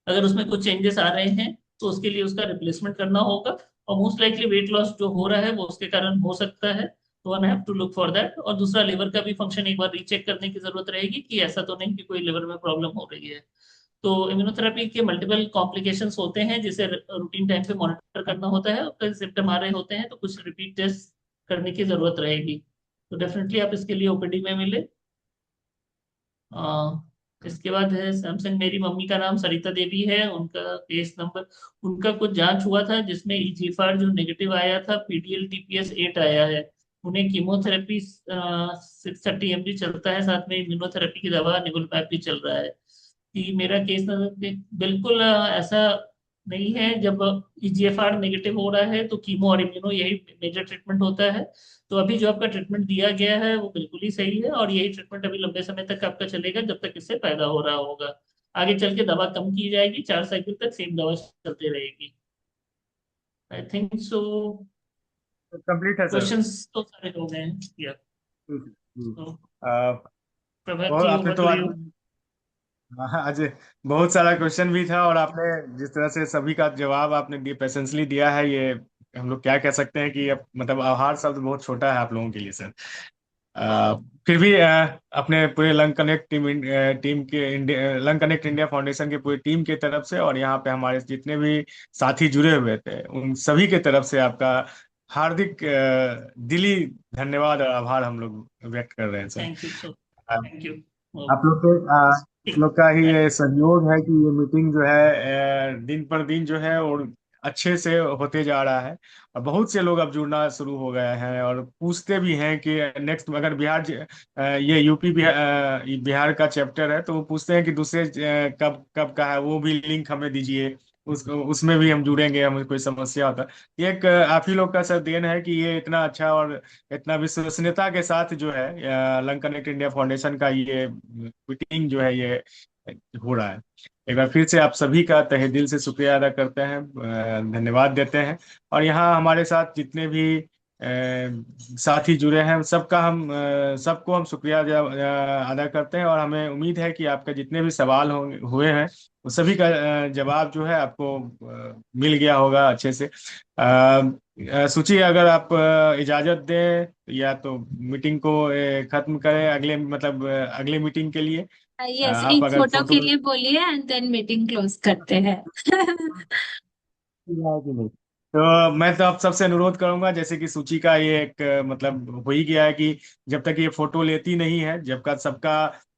अगर उसमें कुछ चेंजेस आ रहे हैं तो उसके लिए उसका रिप्लेसमेंट करना होगा, और मोस्ट लाइकली वेट लॉस जो हो रहा है वो उसके कारण हो सकता है, तो one have to look for that. और दूसरा, लिवर का भी फंक्शन एक बार रीचेक करने की जरूरत रहेगी कि ऐसा तो नहीं कि कोई लिवर में प्रॉब्लम हो रही है। तो इम्यूनोथेरेपी के मल्टीपल कॉम्प्लिकेशंस होते हैं जिसे रूटीन टाइम पे मॉनिटर करना होता है, और कई सिम्टम आ रहे होते हैं तो कुछ रिपीट टेस्ट करने की जरूरत रहेगी। तो डेफिनेटली आप इसके लिए ओपीडी में मिले। इसके बाद है सैमसंग, मेरी मम्मी का नाम सरिता देवी है, उनका केस नंबर, उनका कुछ जांच हुआ था जिसमें ईजीफार जो नेगेटिव आया था, पीडीएल टीपीएस 8 आया है। उन्हें कीमोथेरेपी 630 mg चलता है, साथ में इम्यूनोथेरेपी की दवा निवलपैप भी चल रहा है। कि मेरा केस नंबर बिल्कुल ऐसा नहीं है। जब ईजीएफआर नेगेटिव हो रहा है तो कीमो और इम्यूनो यही मेजर ट्रीटमेंट होता है। तो अभी जो आपका ट्रीटमेंट दिया गया है वो बिल्कुल ही सही है, और यही ट्रीटमेंट अभी लंबे समय तक आपका चलेगा जब तक इससे फायदा हो रहा होगा। आगे चल के दवा कम की जाएगी, 4 साइकिल तक सेम दवा चलती रहेगी। आई थिंक सो कंप्लीट है सर। क्वेश्चंस तो सारे हो गए हैं। या तो प्रभात और जी, आपने ओवर तो टू आज, यू। हाँ, आज बहुत सारा क्वेश्चन भी था, और आपने जिस तरह से सभी का जवाब आपने दिए, पेशेंसली दिया है, ये हम लोग क्या कह सकते हैं कि अब मतलब आभार शब्द बहुत छोटा है आप लोगों के लिए सर। फिर भी अपने पूरे लंग कनेक्ट टीम के लंग कनेक्ट इंडिया फाउंडेशन के पूरी टीम के तरफ से, और यहाँ पे हमारे जितने भी साथी जुड़े हुए थे उन सभी के तरफ से आपका हार्दिक दिली धन्यवाद और आभार हम लोग व्यक्त कर रहे हैं sir. Thank you sir, thank you. आप लोग के आप लोग का ही ये सहयोग है कि ये मीटिंग जो है दिन पर दिन जो है और अच्छे से होते जा रहा है, और बहुत से लोग अब जुड़ना शुरू हो गए हैं और पूछते भी हैं कि नेक्स्ट अगर ये यूपी बिहार का चैप्टर है तो वो पूछते हैं कि दूसरे कब कब का है, वो भी लिंक हमें दीजिए, उसमें भी हम जुड़ेंगे, हमें कोई समस्या होता है। ये एक आप ही लोग का सर देन है कि ये इतना अच्छा और इतना विश्वसनीयता के साथ जो है लंग कनेक्ट इंडिया फाउंडेशन का ये मीटिंग जो है ये हो रहा है। एक बार फिर से आप सभी का तहे दिल से शुक्रिया अदा करते हैं, धन्यवाद देते हैं। और यहाँ हमारे साथ जितने भी साथी जुड़े हैं सबको हम शुक्रिया अदा करते हैं, और हमें उम्मीद है कि आपके जितने भी सवाल हुए हैं वो सभी का जवाब जो है आपको मिल गया होगा अच्छे से। सुची, अगर आप इजाजत दें या तो मीटिंग को खत्म करें अगले मतलब अगले मीटिंग के लिए। यस, आप एक अगर फोटो के लिए बोलिए एंड देन मीटिंग क्लोज करते हैं। तो मैं तो आप सबसे अनुरोध करूंगा, जैसे कि सूची का ये एक मतलब हो ही गया है कि जब तक ये फोटो लेती नहीं है, जब का सबका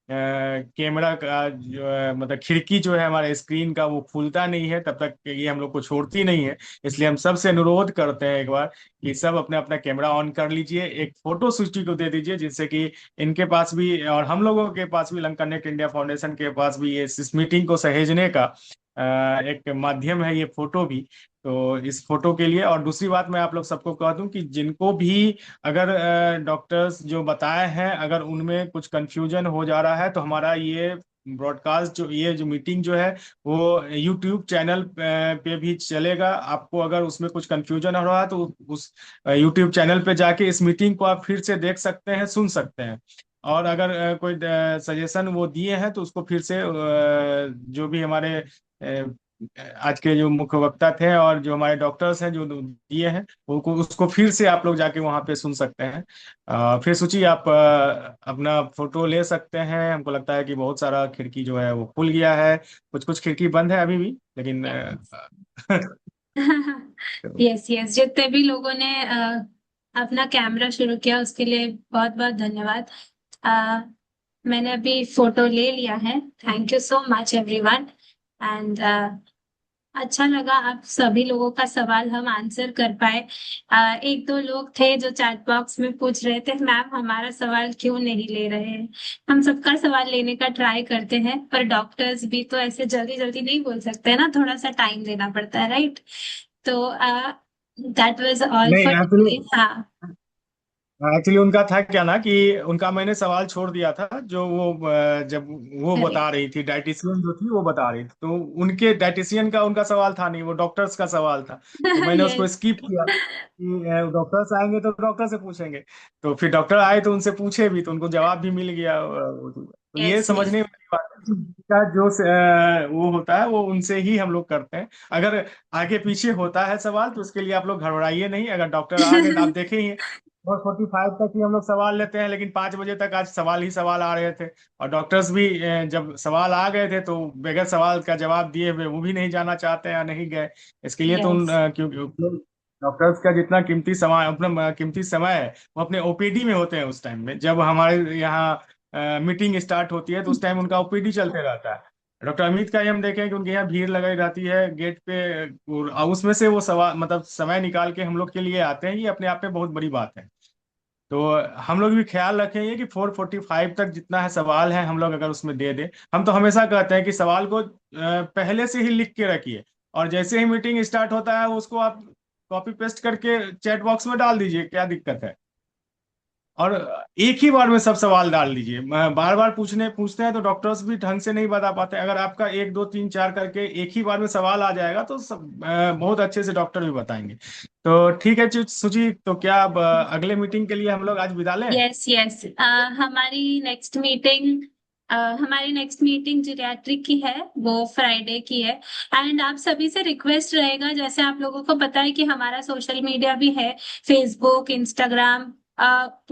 कैमरा का जो मतलब खिड़की जो है हमारे स्क्रीन का वो खुलता नहीं है, तब तक ये हम लोग को छोड़ती नहीं है। इसलिए हम सबसे अनुरोध करते हैं एक बार कि सब अपने अपना कैमरा ऑन कर लीजिए, एक फोटो सूची को दे दीजिए, जिससे कि इनके पास भी और हम लोगों के पास भी, लंका नेट इंडिया फाउंडेशन के पास भी ये इस मीटिंग को सहेजने का एक माध्यम है ये फोटो भी। तो इस फोटो के लिए, और दूसरी बात मैं आप लोग सबको कह दूं कि जिनको भी अगर डॉक्टर्स जो बताए हैं अगर उनमें कुछ कंफ्यूजन हो जा रहा है, तो हमारा ये ब्रॉडकास्ट जो ये जो मीटिंग जो है वो यूट्यूब चैनल पे भी चलेगा। आपको अगर उसमें कुछ कंफ्यूजन हो रहा है तो उस यूट्यूब चैनल पे जाके इस मीटिंग को आप फिर से देख सकते हैं, सुन सकते हैं। और अगर कोई सजेशन वो दिए हैं तो उसको फिर से जो भी हमारे आज के जो मुख्य वक्ता थे और जो हमारे डॉक्टर्स हैं जो दिए हैं वो उसको फिर से आप लोग जाके वहां पे सुन सकते हैं। फिर सोचिए आप अपना फोटो ले सकते हैं। हमको लगता है कि बहुत सारा खिड़की जो है वो खुल गया है, कुछ कुछ खिड़की बंद है अभी भी, लेकिन यस यस, जितने भी लोगों ने अपना कैमरा शुरू किया उसके लिए बहुत बहुत धन्यवाद। अ, मैंने अभी फोटो ले लिया है। Thank you so much everyone. And अच्छा लगा आप सभी लोगों का सवाल हम आंसर कर पाए। एक दो लोग थे जो चैट बॉक्स में पूछ रहे थे मैम हमारा सवाल क्यों नहीं ले रहे हैं। हम सबका सवाल लेने का ट्राई करते हैं, पर डॉक्टर्स भी तो ऐसे जल्दी जल्दी नहीं बोल सकते हैं ना, थोड़ा सा टाइम देना पड़ता है, राइट? तो दैट वाज ऑल नहीं, फॉर टुडे। हाँ। एक्चुअली उनका था क्या ना कि उनका मैंने सवाल छोड़ दिया था, जो वो जब वो बता करेक्ट। रही थी, डाइटिशियन जो थी वो बता रही थी, तो उनके डाइटिशियन का उनका सवाल था नहीं, वो डॉक्टर्स का सवाल था। तो मैंने उसको यस स्किप किया कि डॉक्टर्स आएंगे तो डॉक्टर से पूछेंगे। तो फिर डॉक्टर आए तो उनसे पूछे भी, तो उनको जवाब भी मिल गया। तो ये यस यस समझने वाली बात है कि का जो वो होता है वो उनसे ही हम लोग करते हैं। अगर आगे पीछे होता है सवाल तो उसके लिए आप लोग घबराइए नहीं। अगर डॉक्टर आ गए तो आप देखे ही 4:45 तक ही हम लोग सवाल लेते हैं, लेकिन 5 बजे तक आज सवाल ही सवाल आ रहे थे। और डॉक्टर्स भी जब सवाल आ गए थे तो बगैर सवाल का जवाब दिए हुए वो भी नहीं जाना चाहते या नहीं गए। इसके लिए तो यस क्योंकि डॉक्टर्स का जितना कीमती समय, अपना कीमती समय है वो अपने ओपीडी में होते हैं। उस टाइम में जब हमारे यहाँ मीटिंग स्टार्ट होती है तो उस टाइम उनका ओपीडी चलते रहता है। डॉक्टर अमित का ही हम देखें कि उनके यहाँ भीड़ लगाई रहती है गेट पे, और उसमें से वो सवाल मतलब समय निकाल के हम लोग के लिए आते हैं, ये अपने आप में बहुत बड़ी बात है। तो हम लोग भी ख्याल रखेंगे कि 4:45 तक जितना है सवाल है हम लोग अगर उसमें दे दें। हम तो हमेशा कहते हैं कि सवाल को पहले से ही लिख के रखिए, और जैसे ही मीटिंग स्टार्ट होता है उसको आप कॉपी पेस्ट करके चैट बॉक्स में डाल दीजिए, क्या दिक्कत है। और एक ही बार में सब सवाल डाल दीजिए। बार बार पूछते हैं तो डॉक्टर्स भी ढंग से नहीं बता पाते। अगर आपका 1 2 3 4 करके एक ही बार में सवाल आ जाएगा तो सब बहुत अच्छे से डॉक्टर भी बताएंगे। तो ठीक है सुची, तो क्या अब अगले मीटिंग के लिए हम लोग आज विदा लें? Yes yes. हमारी नेक्स्ट मीटिंग जीरियाट्रिक की है, वो फ्राइडे की है। एंड आप सभी से रिक्वेस्ट रहेगा, जैसे आप लोगों को पता है कि हमारा सोशल मीडिया भी है, Facebook, Instagram,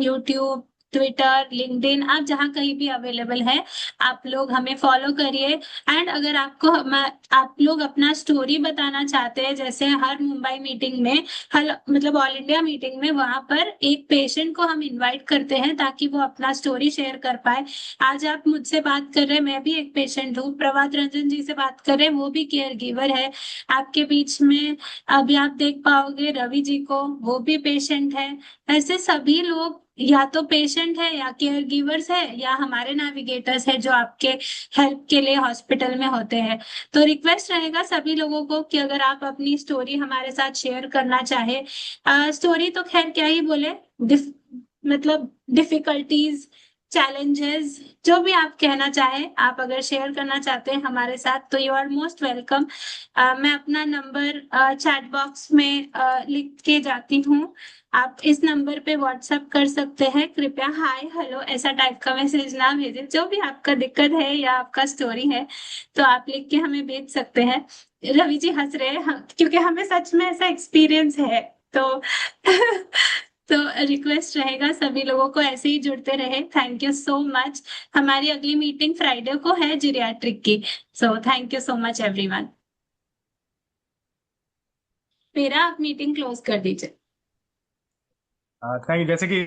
YouTube, Twitter, LinkedIn, आप जहाँ कहीं भी अवेलेबल है आप लोग हमें फॉलो करिए। एंड अगर आप लोग अपना स्टोरी बताना चाहते हैं, जैसे हर मुंबई मीटिंग में, हर मतलब ऑल इंडिया मीटिंग में, वहां पर एक पेशेंट को हम इनवाइट करते हैं ताकि वो अपना स्टोरी शेयर कर पाए। आज आप मुझसे बात कर रहे हैं, मैं भी एक पेशेंट हूँ। प्रभात रंजन जी से बात कर रहे हैं, वो भी केयर गिवर है आपके बीच में। अभी आप देख पाओगे रवि जी को, वो भी पेशेंट है। ऐसे सभी लोग या तो पेशेंट है या केयर गिवर्स है या हमारे नेविगेटर्स है जो आपके हेल्प के लिए हॉस्पिटल में होते हैं। तो रिक्वेस्ट रहेगा सभी लोगों को कि अगर आप अपनी स्टोरी हमारे साथ शेयर करना चाहे, स्टोरी तो खैर क्या ही बोले, मतलब डिफिकल्टीज, चैलेंजेस, जो भी आप कहना चाहे, आप अगर शेयर करना चाहते हैं हमारे साथ तो यू आर मोस्ट वेलकम। मैं अपना नंबर चैट बॉक्स में लिख के जाती हूँ। आप इस नंबर पे व्हाट्सएप कर सकते हैं। कृपया हाय हेलो ऐसा टाइप का मैसेज ना भेजें। जो भी आपका दिक्कत है या आपका स्टोरी है तो आप लिख के हमें भेज सकते हैं। रवि जी हंस रहे हैं क्योंकि हमें सच में ऐसा एक्सपीरियंस है। तो तो रिक्वेस्ट रहेगा सभी लोगों को ऐसे ही जुड़ते रहे। Thank you so much. हमारी अगली मीटिंग फ्राइडे को है जीरियाट्रिक की। So thank you so much everyone. मेरा आप मीटिंग क्लोज कर दीजिए। Thank you. जैसे कि